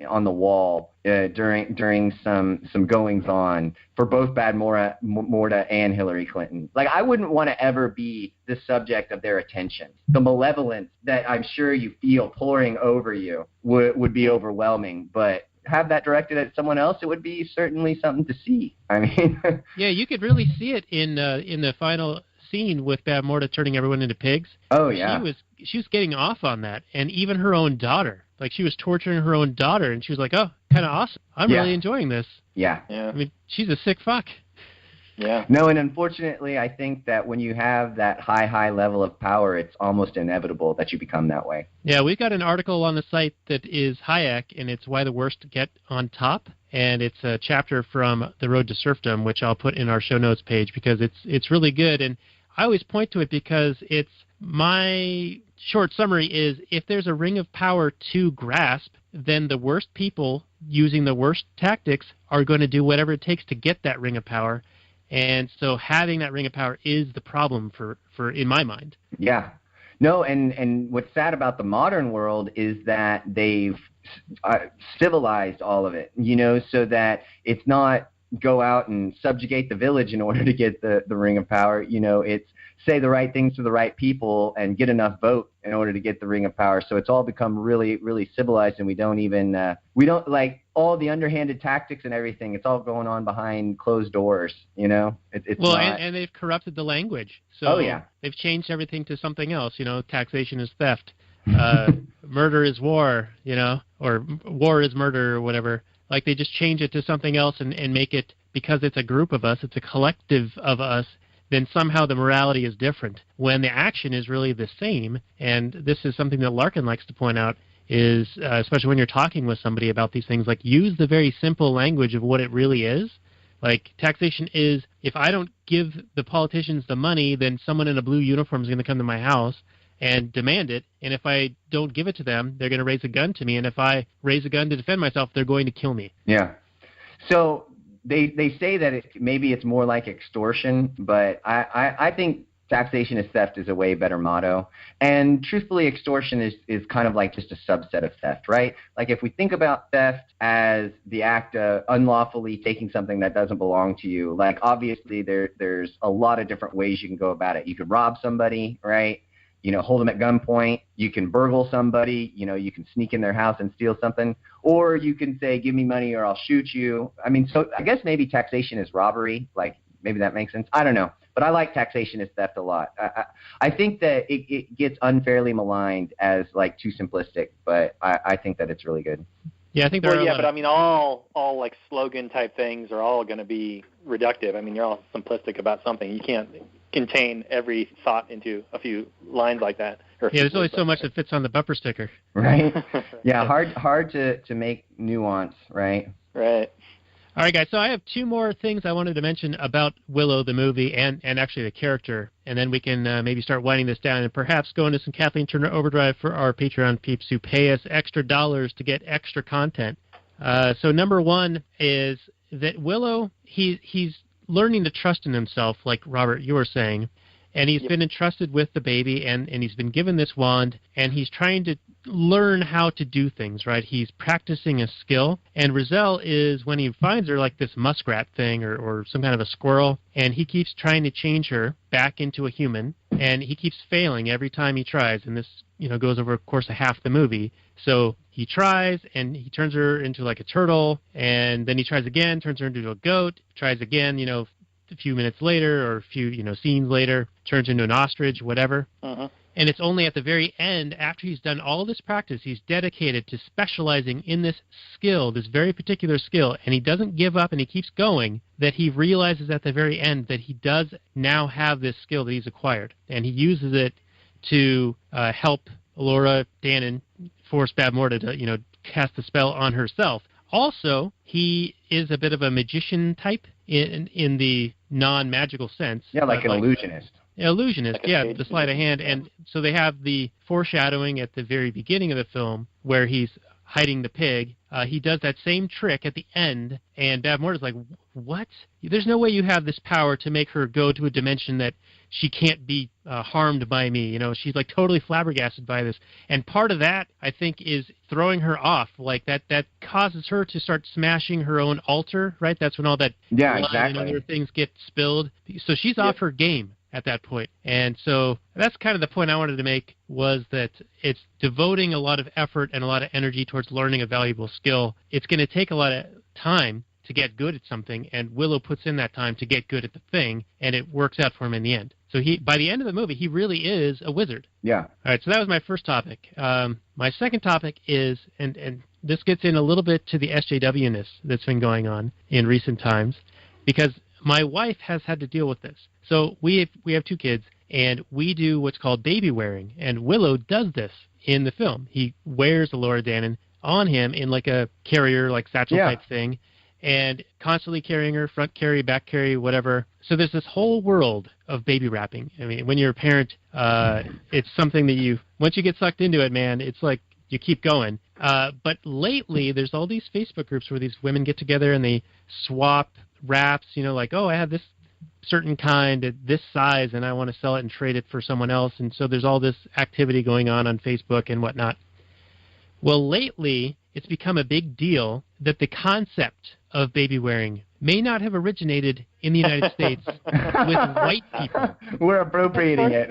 on the wall during some goings on for both Bavmorda and Hillary Clinton. Like, I wouldn't want to ever be the subject of their attention. The malevolence that I'm sure you feel pouring over you would be overwhelming, but have that directed at someone else, it would be certainly something to see. I mean, yeah, you could really see it in the final scene with Bavmorda turning everyone into pigs. Oh yeah, she was getting off on that, and even her own daughter, like, she was torturing her own daughter, and she was like, oh, kind of awesome. I'm really enjoying this. Yeah. I mean, she's a sick fuck. Yeah. No, and unfortunately, I think that when you have that high level of power, it's almost inevitable that you become that way. Yeah, we've got an article on the site that is Hayek, and it's Why the Worst Get on Top, and it's a chapter from The Road to Serfdom, which I'll put in our show notes page because it's really good, and I always point to it because it's my short summary is if there's a ring of power to grasp, then the worst people using the worst tactics are going to do whatever it takes to get that ring of power. And so having that ring of power is the problem for in my mind. Yeah. No, and what's sad about the modern world is that they've civilized all of it, so that it's not go out and subjugate the village in order to get the ring of power. It's say the right things to the right people and get enough vote in order to get the ring of power. So it's all become really, really civilized, and we don't like all the underhanded tactics and everything. It's all going on behind closed doors, It's well, not... and they've corrupted the language. So oh, yeah. They've changed everything to something else. Taxation is theft. Murder is war, or war is murder or whatever. Like they just change it to something else and make it, because it's a group of us, it's a collective of us, then somehow the morality is different when the action is really the same. And this is something that Larkin likes to point out is, especially when you're talking with somebody about these things, like use the very simple language of what it really is. Like taxation is, if I don't give the politicians the money, then someone in a blue uniform is going to come to my house and demand it. And if I don't give it to them, they're going to raise a gun to me. And if I raise a gun to defend myself, they're going to kill me. Yeah. So they say that maybe it's more like extortion, but I think taxation is theft is a way better motto. And truthfully, extortion is kind of like just a subset of theft, right? Like if we think about theft as the act of unlawfully taking something that doesn't belong to you, like obviously there's a lot of different ways you can go about it. You could rob somebody, right? Hold them at gunpoint. You can burgle somebody. You can sneak in their house and steal something. Or you can say, give me money or I'll shoot you. I mean, so I guess maybe taxation is robbery. Like, maybe that makes sense. I don't know. But I like taxation as theft a lot. I think that it gets unfairly maligned as, like, too simplistic. But I think that it's really good. Yeah, I think but I mean, all like slogan type things are all going to be reductive. I mean, you're all simplistic about something. You can't contain every thought into a few lines like that. Yeah, there's only so much that fits on the bumper sticker. Right. Yeah, hard to make nuance, right? Right. All right, guys, so I have two more things I wanted to mention about Willow, the movie, and actually the character, and then we can maybe start winding this down and perhaps go into some Kathleen Turner Overdrive for our Patreon peeps who pay us extra dollars to get extra content. So number one is that Willow, he's learning to trust in himself, like Robert, you were saying, and he's been entrusted with the baby, and he's been given this wand, and he's trying to learn how to do things, right? He's practicing a skill, and Rizal is, when he finds her, like this muskrat thing or some kind of a squirrel, and he keeps trying to change her back into a human, and he keeps failing every time he tries, and this, goes over, of course, half the movie. So he tries, and he turns her into like a turtle, and then he tries again, turns her into a goat, tries again, a few minutes later or a few, scenes later, turns into an ostrich, whatever. Uh-huh. And it's only at the very end, after he's done all this practice, he's dedicated to specializing in this skill, this very particular skill, and he doesn't give up and he keeps going, that he realizes at the very end that he does now have this skill that he's acquired. And he uses it to help Laura Dannon force Bavmorda to, cast the spell on herself. Also, he is a bit of a magician type in the non-magical sense. Yeah, like an illusionist. Illusionist, yeah, the sleight of hand. And so they have the foreshadowing at the very beginning of the film where he's hiding the pig. He does that same trick at the end, and Bavmorda's like, what? There's no way you have this power to make her go to a dimension that she can't be harmed by me. She's like totally flabbergasted by this. And part of that, I think, is throwing her off. Like that causes her to start smashing her own altar, right? That's when all that blood exactly. and other things get spilled. So she's off her game at that point. And so that's kind of the point I wanted to make, was that it's devoting a lot of effort and a lot of energy towards learning a valuable skill. It's going to take a lot of time to get good at something, and Willow puts in that time to get good at the thing, and it works out for him in the end. So by the end of the movie, he really is a wizard. Yeah. All right, so that was my first topic. My second topic is, and this gets in a little bit to the SJW-ness that's been going on in recent times, because my wife has had to deal with this. So we have 2 kids, and we do what's called baby wearing, and Willow does this in the film. He wears a Laura Dannon on him in like a carrier, like satchel type thing, and constantly carrying her, front carry, back carry, whatever. So there's this whole world of baby wrapping. I mean, when you're a parent, it's something that once you get sucked into it, man, it's like you keep going. But lately, there's all these Facebook groups where these women get together and they swap wraps, like, oh, I have this certain kind at this size and I want to sell it and trade it for someone else. And so there's all this activity going on Facebook and whatnot. Well, lately, it's become a big deal that the concept of baby wearing may not have originated in the United States with white people. We're appropriating it.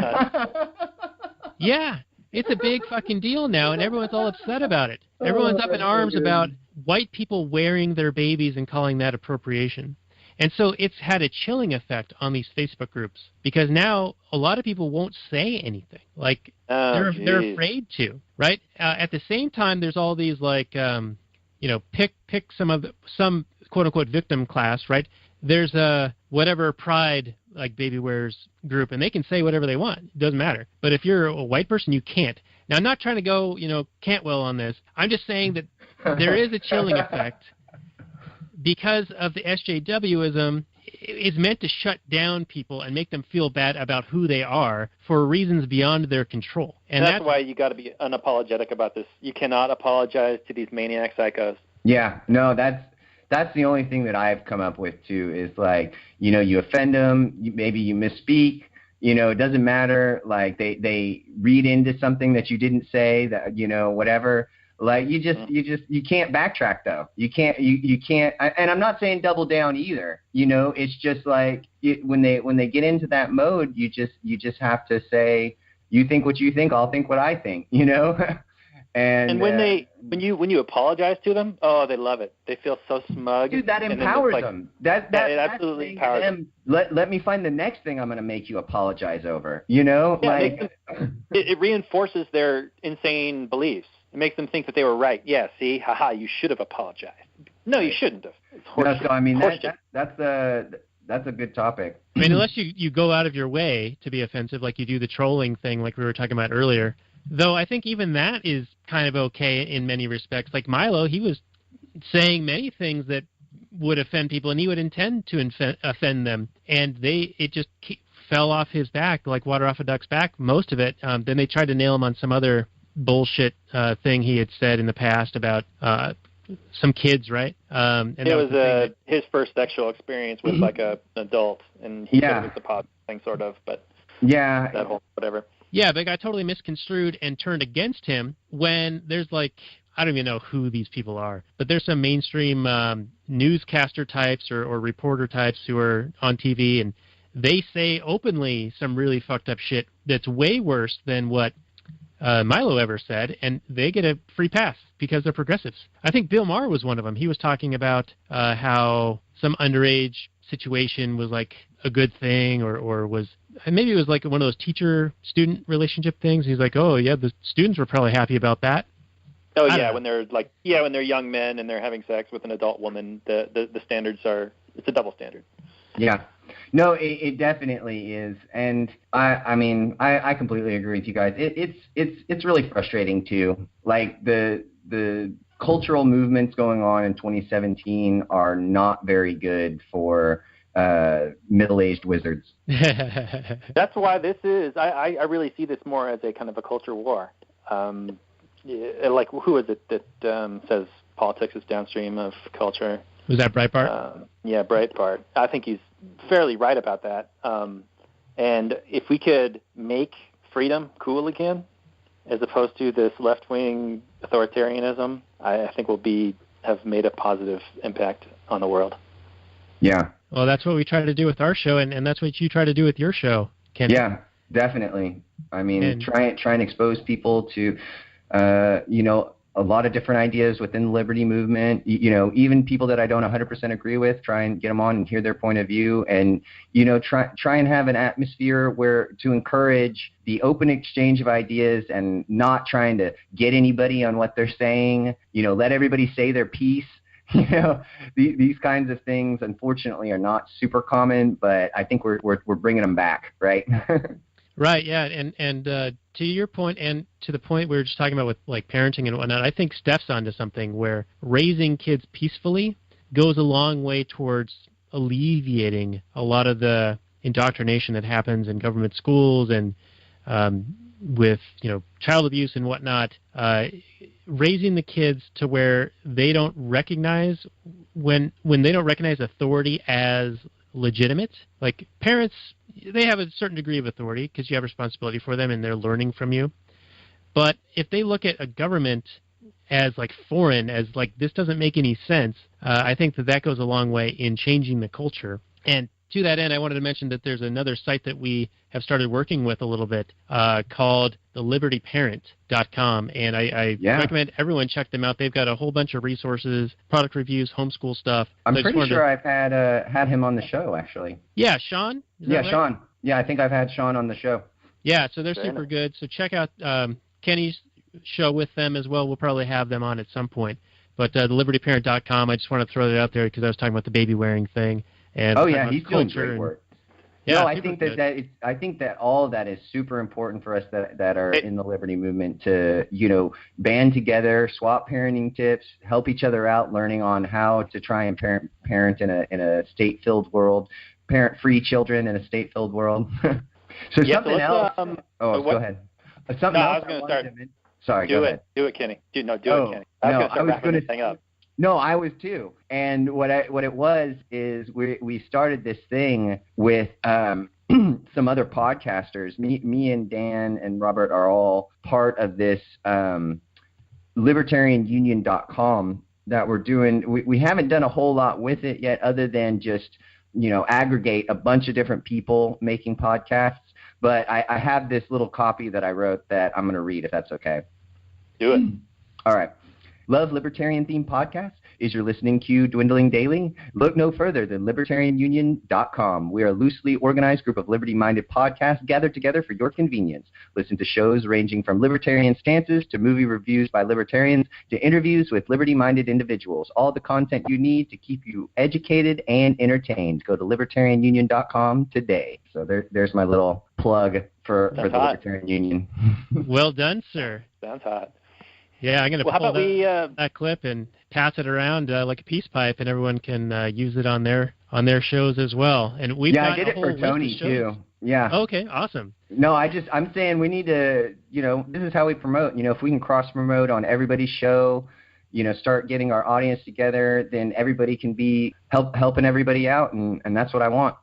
Yeah, it's a big fucking deal now, and everyone's all upset about it. Everyone's up in arms about white people wearing their babies and calling that appropriation. And so it's had a chilling effect on these Facebook groups because now a lot of people won't say anything. Like, they're afraid to, right? At the same time, there's all these, like, pick some quote-unquote victim class, right? There's a whatever pride, like, baby wears group, and they can say whatever they want. It doesn't matter. But if you're a white person, you can't. Now, I'm not trying to go, Cantwell on this. I'm just saying that there is a chilling effect because of the SJWism. Is meant to shut down people and make them feel bad about who they are for reasons beyond their control. And that's why you got to be unapologetic about this. You cannot apologize to these maniac psychos. Yeah, no, that's the only thing that I've come up with too. Is like, you offend them, maybe you misspeak. It doesn't matter. Like they read into something that you didn't say. That whatever. Like you can't backtrack though. You can't, and I'm not saying double down either. It's just like when they get into that mode, you just have to say, you think what you think, I'll think what I think. And when you apologize to them, oh, they love it. They feel so smug. Dude, that empowers them. That it absolutely empowers them. Let me find the next thing I'm going to make you apologize over. It reinforces their insane beliefs. It makes them think that they were right. Yeah, see, haha, you should have apologized. No, you shouldn't have. So I mean, that's a good topic. I mean, unless you go out of your way to be offensive, like you do the trolling thing, like we were talking about earlier. Though I think even that is kind of okay in many respects. Like Milo, he was saying many things that would offend people, and he would intend to offend them, and it just fell off his back like water off a duck's back. Most of it. Then they tried to nail him on some other bullshit thing he had said in the past about some kids, right? And it was his first sexual experience with like an adult, and he said it was the pop thing, sort of, but that whole whatever. Yeah, but it got totally misconstrued and turned against him when there's like, I don't even know who these people are, but there's some mainstream newscaster types or reporter types who are on TV, and they say openly some really fucked up shit that's way worse than what Milo ever said, and they get a free pass because they're progressives. I think Bill Maher was one of them. He was talking about how some underage situation was like a good thing, or was, and maybe it was like one of those teacher-student relationship things. He's like, oh yeah, the students were probably happy about that. Oh yeah, when they're young men and they're having sex with an adult woman, the standards are, it's a double standard. Yeah. No, it definitely is, and I mean I completely agree with you guys. It's really frustrating too. Like the cultural movements going on in 2017 are not very good for middle-aged wizards. That's why this is. I really see this more as a kind of a culture war. Like who is it that says politics is downstream of culture? Was that Breitbart? Yeah, Breitbart. I think he's fairly right about that. And if we could make freedom cool again, as opposed to this left-wing authoritarianism, I think we'll have made a positive impact on the world. Yeah. Well, that's what we try to do with our show, and that's what you try to do with your show, Ken. Yeah, definitely. I mean, try and expose people to, a lot of different ideas within the liberty movement, even people that I don't 100% agree with, try and get them on and hear their point of view, and, try and have an atmosphere to encourage the open exchange of ideas and not trying to get anybody on what they're saying, let everybody say their piece, these kinds of things, unfortunately, are not super common, but I think we're bringing them back, right? Right, yeah, and to your point, and to the point we were just talking about with like parenting and whatnot, I think Steph's onto something where raising kids peacefully goes a long way towards alleviating a lot of the indoctrination that happens in government schools and with child abuse and whatnot. Raising the kids to where they don't recognize when they don't recognize authority as legitimate. Like parents, they have a certain degree of authority because you have responsibility for them and they're learning from you. But if they look at a government as like foreign, as like this doesn't make any sense, I think that goes a long way in changing the culture. And to that end, I wanted to mention that there's another site that we have started working with a little bit called thelibertyparent.com, and I recommend everyone check them out. They've got a whole bunch of resources, product reviews, homeschool stuff. I'm pretty sure I've had him on the show, actually. Yeah, Sean? Yeah, right? Sean. Yeah, I think I've had Sean on the show. Yeah, so they're super good. So check out Kenny's show with them as well. We'll probably have them on at some point. But thelibertyparent.com, I just want to throw that out there because I was talking about the baby wearing thing. And he's doing great work. Yeah, I think I think that all of that is super important for us that are in the liberty movement to band together, swap parenting tips, help each other out, learning on how to try and parent in a state-filled world, parent free children in a state-filled world. So something else. Go ahead. Something else. I was going to start. Sorry. Do it, Kenny. Do it, Kenny. I was going to start wrapping this thing up. No, I was too. And what it was is we started this thing with some other podcasters. Me and Dan and Robert are all part of this libertarianunion.com that we're doing. We haven't done a whole lot with it yet other than just, aggregate a bunch of different people making podcasts. But I have this little copy that I wrote that I'm going to read, if that's okay. Do it. All right. Love libertarian-themed podcasts? Is your listening queue dwindling daily? Look no further than libertarianunion.com. We are a loosely organized group of liberty-minded podcasts gathered together for your convenience. Listen to shows ranging from libertarian stances to movie reviews by libertarians to interviews with liberty-minded individuals. All the content you need to keep you educated and entertained. Go to libertarianunion.com today. So there's my little plug for the Libertarian Union. Well done, sir. Sounds hot. Yeah, I'm going to pull that clip and pass it around like a peace pipe, and everyone can use it on their shows as well. And we've got I did it for Tony too. Yeah. Okay, awesome. No, I'm saying we need to, this is how we promote. If we can cross promote on everybody's show, start getting our audience together, then everybody can be helping everybody out, and that's what I want.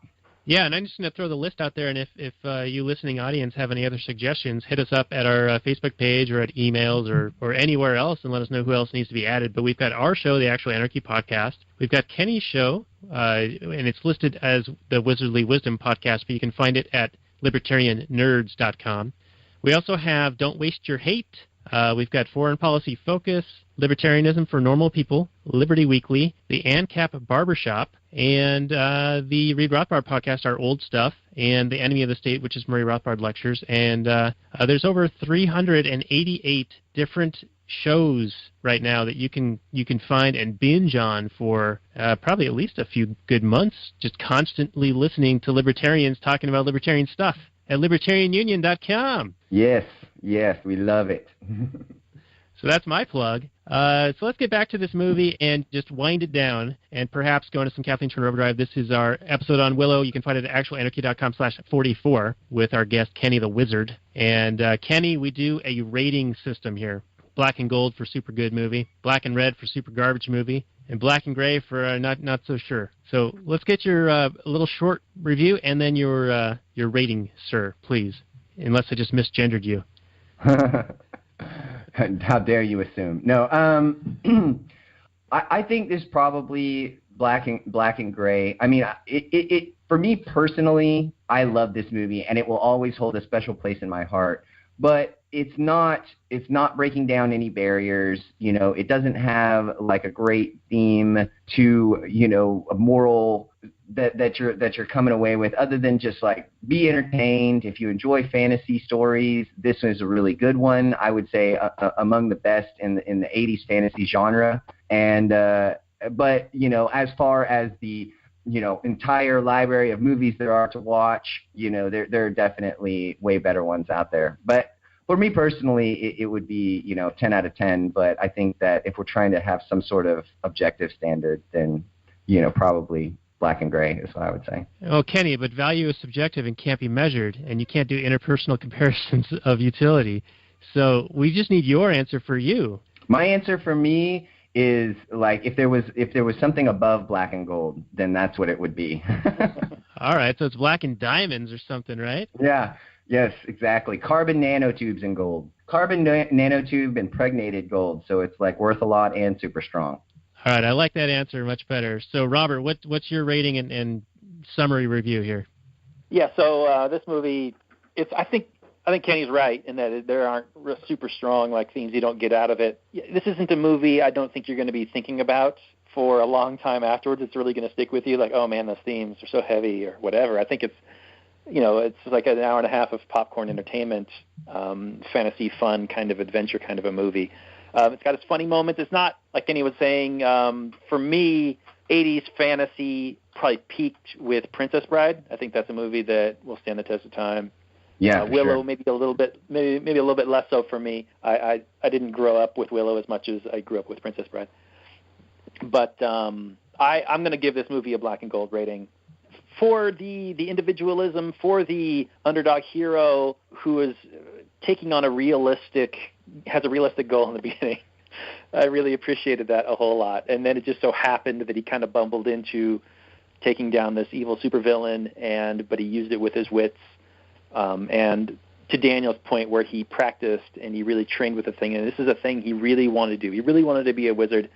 Yeah, and I'm just going to throw the list out there, and if you listening audience have any other suggestions, hit us up at our Facebook page or at emails or anywhere else and let us know who else needs to be added. But we've got our show, the Actual Anarchy Podcast. We've got Kenny's show, and it's listed as the Wizardly Wisdom Podcast, but you can find it at libertariannerds.com. We also have Don't Waste Your Hate. We've got Foreign Policy Focus, Libertarianism for Normal People, Liberty Weekly, the ANCAP Barbershop, and the Reed Rothbard podcast, Our Old Stuff, and The Enemy of the State, which is Murray Rothbard Lectures. And there's over 388 different shows right now that you can find and binge on for probably at least a few good months, just constantly listening to libertarians talking about libertarian stuff at libertarianunion.com. Yes, we love it. So that's my plug. So let's get back to this movie and just wind it down and perhaps go into some Kathleen Turner Overdrive. This is our episode on Willow. You can find it at actualanarchy.com/44 with our guest, Kenny the Wizard. And Kenny, we do a rating system here. Black and gold for super good movie, black and red for super garbage movie, and black and gray for not so sure. So let's get your little short review and then your rating, sir, please. Unless I just misgendered you. How dare you assume? No, I think this probably black and gray. I mean, it for me personally, I love this movie, and it will always hold a special place in my heart. But it's not breaking down any barriers. It doesn't have like a great theme to a moral that you're coming away with, other than just like be entertained. If you enjoy fantasy stories, this is a really good one. I would say among the best in the 80s fantasy genre. And but as far as the entire library of movies there are to watch, there are definitely way better ones out there. But for me personally, it would be 10 out of 10. But I think that if we're trying to have some sort of objective standard, then probably black and gray is what I would say. Oh, Kenny, but value is subjective and can't be measured, and you can't do interpersonal comparisons of utility. So we just need your answer for you. My answer for me is like if there was something above black and gold, then that's what it would be. All right, so it's black and diamonds or something, right? Yeah. Yes, exactly. Carbon nanotubes in gold. Carbon nanotube impregnated gold, so it's like worth a lot and super strong. All right, I like that answer much better. So, Robert, what's your rating and summary review here? Yeah, so this movie, I think Kenny's right in that there aren't super strong themes you don't get out of it. This isn't a movie I don't think you're going to be thinking about for a long time afterwards. It's really going to stick with you, like, oh man, those themes are so heavy or whatever. I think it's it's like an hour and a half of popcorn entertainment, fantasy fun kind of adventure kind of a movie. It's got its funny moments. It's not, like Kenny was saying, for me, 80s fantasy probably peaked with Princess Bride. I think that's a movie that will stand the test of time. Yeah, Willow sure. maybe a little bit less so for me. I didn't grow up with Willow as much as I grew up with Princess Bride. But I'm going to give this movie a black and gold rating for the individualism, for the underdog hero who is taking on has a realistic goal in the beginning. I really appreciated that a whole lot. And then it just so happened that he kind of bumbled into taking down this evil supervillain, but he used it with his wits. And to Daniel's point where he practiced and he really trained with the thing, and this is a thing he really wanted to do. He really wanted to be a wizard,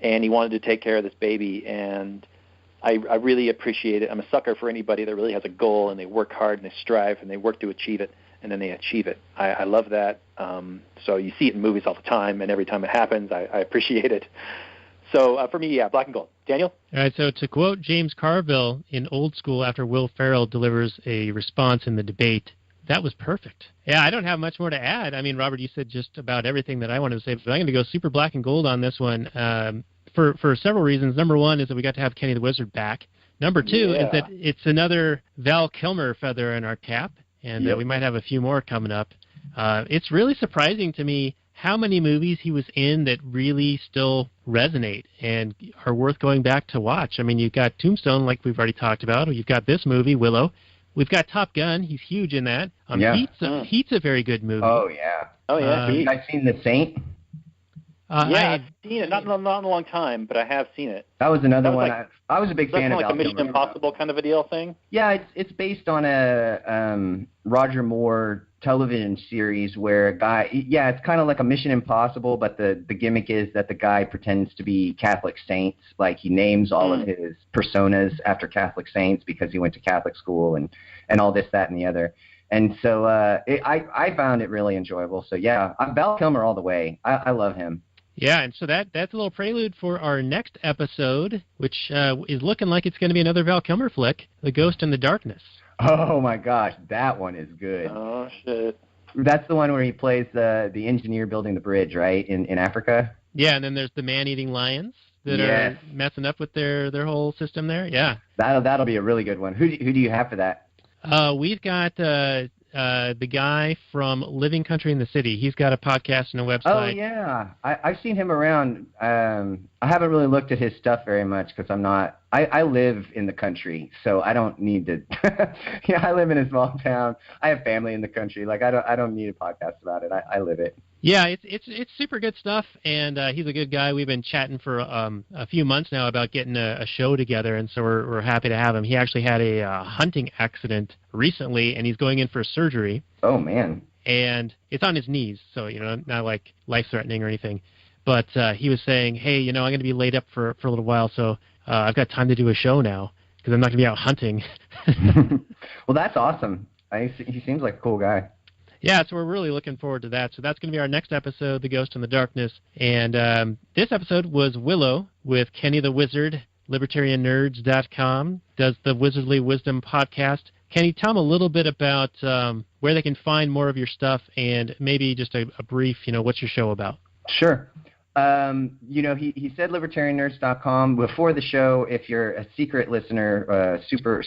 and he wanted to take care of this baby, and I really appreciate it. I'm a sucker for anybody that really has a goal, and they work hard, and they strive, and they work to achieve it, and then they achieve it. I love that. So you see it in movies all the time, and every time it happens, I appreciate it. So for me, yeah, black and gold. Daniel? All right, so to quote James Carville in Old School after Will Ferrell delivers a response in the debate, that was perfect. Yeah, I don't have much more to add. I mean, Robert, you said just about everything that I wanted to say, but I'm going to go super black and gold on this one for several reasons. Number one is that we got to have Kenny the Wizard back. Number two is that it's another Val Kilmer feather in our cap, and we might have a few more coming up. It's really surprising to me how many movies he was in that really still resonate and are worth going back to watch. I mean, you've got Tombstone, like we've already talked about. You've got this movie, Willow. We've got Top Gun. He's huge in that. Heat's a very good movie. Oh, yeah. Have you guys seen The Saint? I've seen it. Not in a long time, but I have seen it. That was another one. I was a big fan of. Like a Mission Impossible kind of a deal thing? Yeah, it's based on a Roger Moore television series where a guy, it's kind of like a Mission Impossible, but the gimmick is that the guy pretends to be Catholic saints. Like he names all of his personas after Catholic saints because he went to Catholic school and all this, that, and the other. And so I found it really enjoyable. So yeah, I'm Val Kilmer all the way. I love him. Yeah, and so that's a little prelude for our next episode, which is looking like it's going to be another Val Kilmer flick, The Ghost in the Darkness. Oh my gosh, that one is good. Oh shit. That's the one where he plays the engineer building the bridge, right, in Africa? Yeah, and then there's the man-eating lions that are messing up with their whole system there. Yeah. That'll be a really good one. Who do you have for that? We've got the guy from Living Country in the City. He's got a podcast and a website. Oh, yeah. I've seen him around. I haven't really looked at his stuff very much because I live in the country, so I don't need to. I live in a small town. I have family in the country. Like, I don't need a podcast about it. I live it. Yeah, it's super good stuff, and he's a good guy. We've been chatting for a few months now about getting a show together, and so we're happy to have him. He actually had a hunting accident recently, and he's going in for surgery. Oh, man. And it's on his knees, so, not like life-threatening or anything. But he was saying, hey, I'm going to be laid up for a little while, so I've got time to do a show now because I'm not going to be out hunting. Well, that's awesome. He seems like a cool guy. Yeah, so we're really looking forward to that. So that's going to be our next episode, The Ghost in the Darkness. And this episode was Willow with Kenny the Wizard, libertariannerds.com, does the Wizardly Wisdom podcast. Kenny, tell them a little bit about where they can find more of your stuff and maybe just a brief, what's your show about? Sure. He said libertariannerds.com before the show. If you're a secret listener, super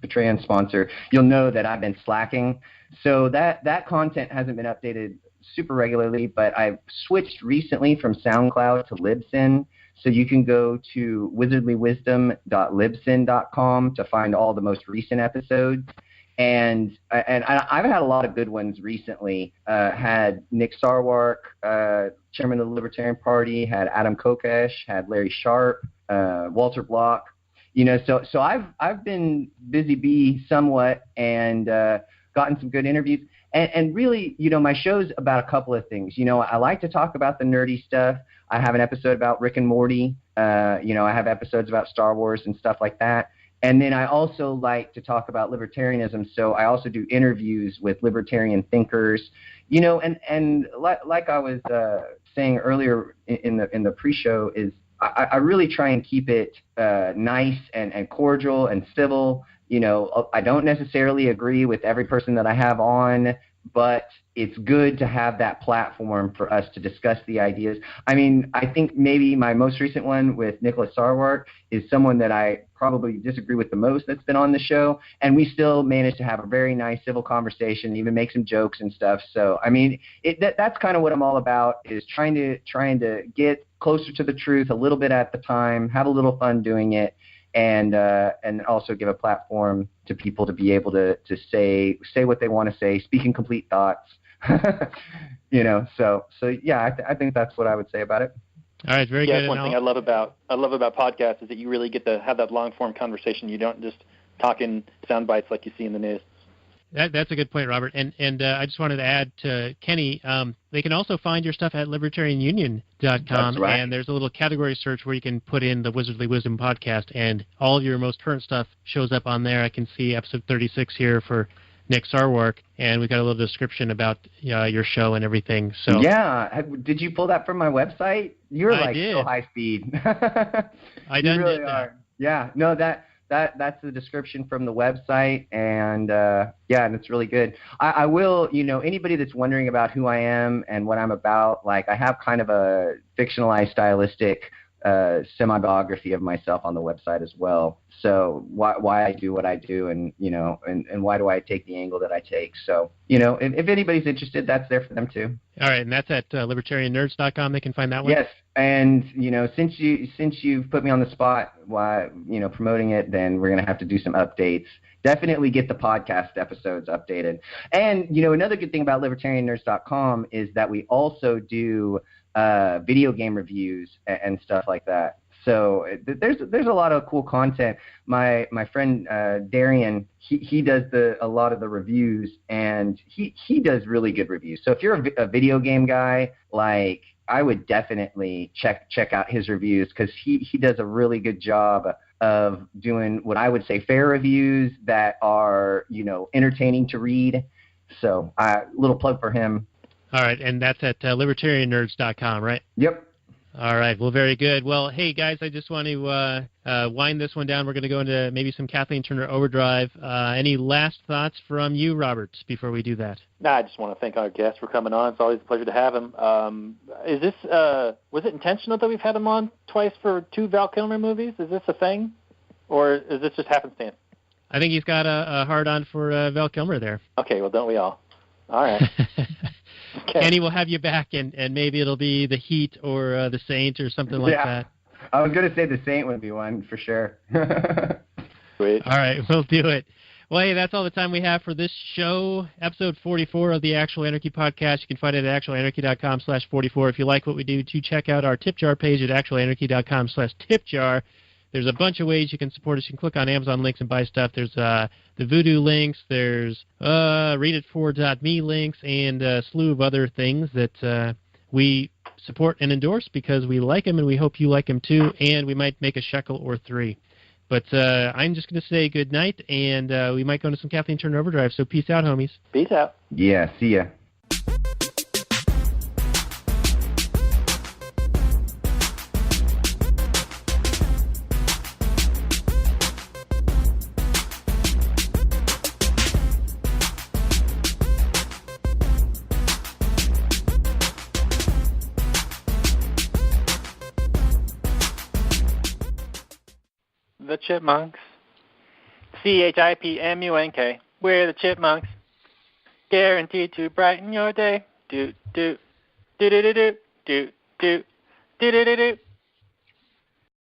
Patreon sponsor, you'll know that I've been slacking. So that content hasn't been updated super regularly, but I've switched recently from SoundCloud to Libsyn. So you can go to wizardlywisdom.libsyn.com to find all the most recent episodes. And I've had a lot of good ones recently. Had Nick Sarwark, chairman of the Libertarian Party, had Adam Kokesh, had Larry Sharp, Walter Block. So I've been busy bee somewhat and gotten some good interviews. And really, my show's about a couple of things. I like to talk about the nerdy stuff. I have an episode about Rick and Morty. I have episodes about Star Wars and stuff like that. And then I also like to talk about libertarianism, so I also do interviews with libertarian thinkers, and like I was saying earlier in the pre-show, is I really try and keep it nice and cordial and civil. I don't necessarily agree with every person that I have on, but it's good to have that platform for us to discuss the ideas. I mean, I think maybe my most recent one with Nicholas Sarwark is someone that I probably disagree with the most that's been on the show, and we still managed to have a very nice civil conversation, even make some jokes and stuff. So, I mean, that's kind of what I'm all about, is trying to get closer to the truth a little bit at the time, have a little fun doing it, and also give a platform to people to be able to say what they want to say, speak in complete thoughts. So yeah, I think that's what I would say about it. All right, very good. That's one thing I love about podcasts is that you really get to have that long form conversation. You don't just talk in sound bites like you see in the news. That's a good point, Robert. And I just wanted to add to Kenny, they can also find your stuff at libertarianunion.com. That's right. And there's a little category search where you can put in the Wizardly Wisdom podcast, and all of your most current stuff shows up on there. I can see episode 36 here for Nick Sarwark, and we've got a little description about your show and everything. So yeah, did you pull that from my website? You're so high speed. I done really are. Yeah, no, that's the description from the website, and and it's really good. I will, anybody that's wondering about who I am and what I'm about, like I have kind of a fictionalized stylistic semi-biography of myself on the website as well. So why I do what I do, and and why do I take the angle that I take. So if anybody's interested, that's there for them too. All right, and that's at libertariannerds.com. They can find that one. Yes, and since you've put me on the spot while promoting it, then we're gonna have to do some updates. Definitely get the podcast episodes updated. And another good thing about libertariannerds.com is that we also do video game reviews and stuff like that. So there's a lot of cool content. My friend Darian, he does a lot of the reviews, and he does really good reviews. So if you're a video game guy, like I would definitely check out his reviews, because he does a really good job of doing what I would say fair reviews that are entertaining to read. So little plug for him. All right, and that's at libertariannerds.com, right? Yep. All right, well, very good. Well, hey, guys, I just want to wind this one down. We're going to go into maybe some Kathleen Turner overdrive. Any last thoughts from you, Robert, before we do that? No, I just want to thank our guest for coming on. It's always a pleasure to have him. Is this was it intentional that we've had him on twice for 2 Val Kilmer movies? Is this a thing, or is this just happenstance? I think he's got a hard-on for Val Kilmer there. Okay, well, don't we all? All right. Okay. Kenny, we'll have you back, and maybe it'll be The Heat or The Saint or something like that. I was going to say The Saint would be one for sure. Sweet. All right, we'll do it. Well, hey, that's all the time we have for this show, episode 44 of the Actual Anarchy podcast. You can find it at actualanarchy.com/44. If you like what we do, check out our tip jar page at actualanarchy.com/tipjar. There's a bunch of ways you can support us. You can click on Amazon links and buy stuff. There's the Voodoo links. There's readitfor.me links, and a slew of other things that we support and endorse because we like them, and we hope you like them too, and we might make a shekel or 3. But I'm just going to say good night, and we might go into some Kathleen Turner overdrive. So peace out, homies. Peace out. Yeah, see ya. the Chipmunks. CHIPMUNK. We're the Chipmunks. Guaranteed to brighten your day. Do do do do do do do do do do do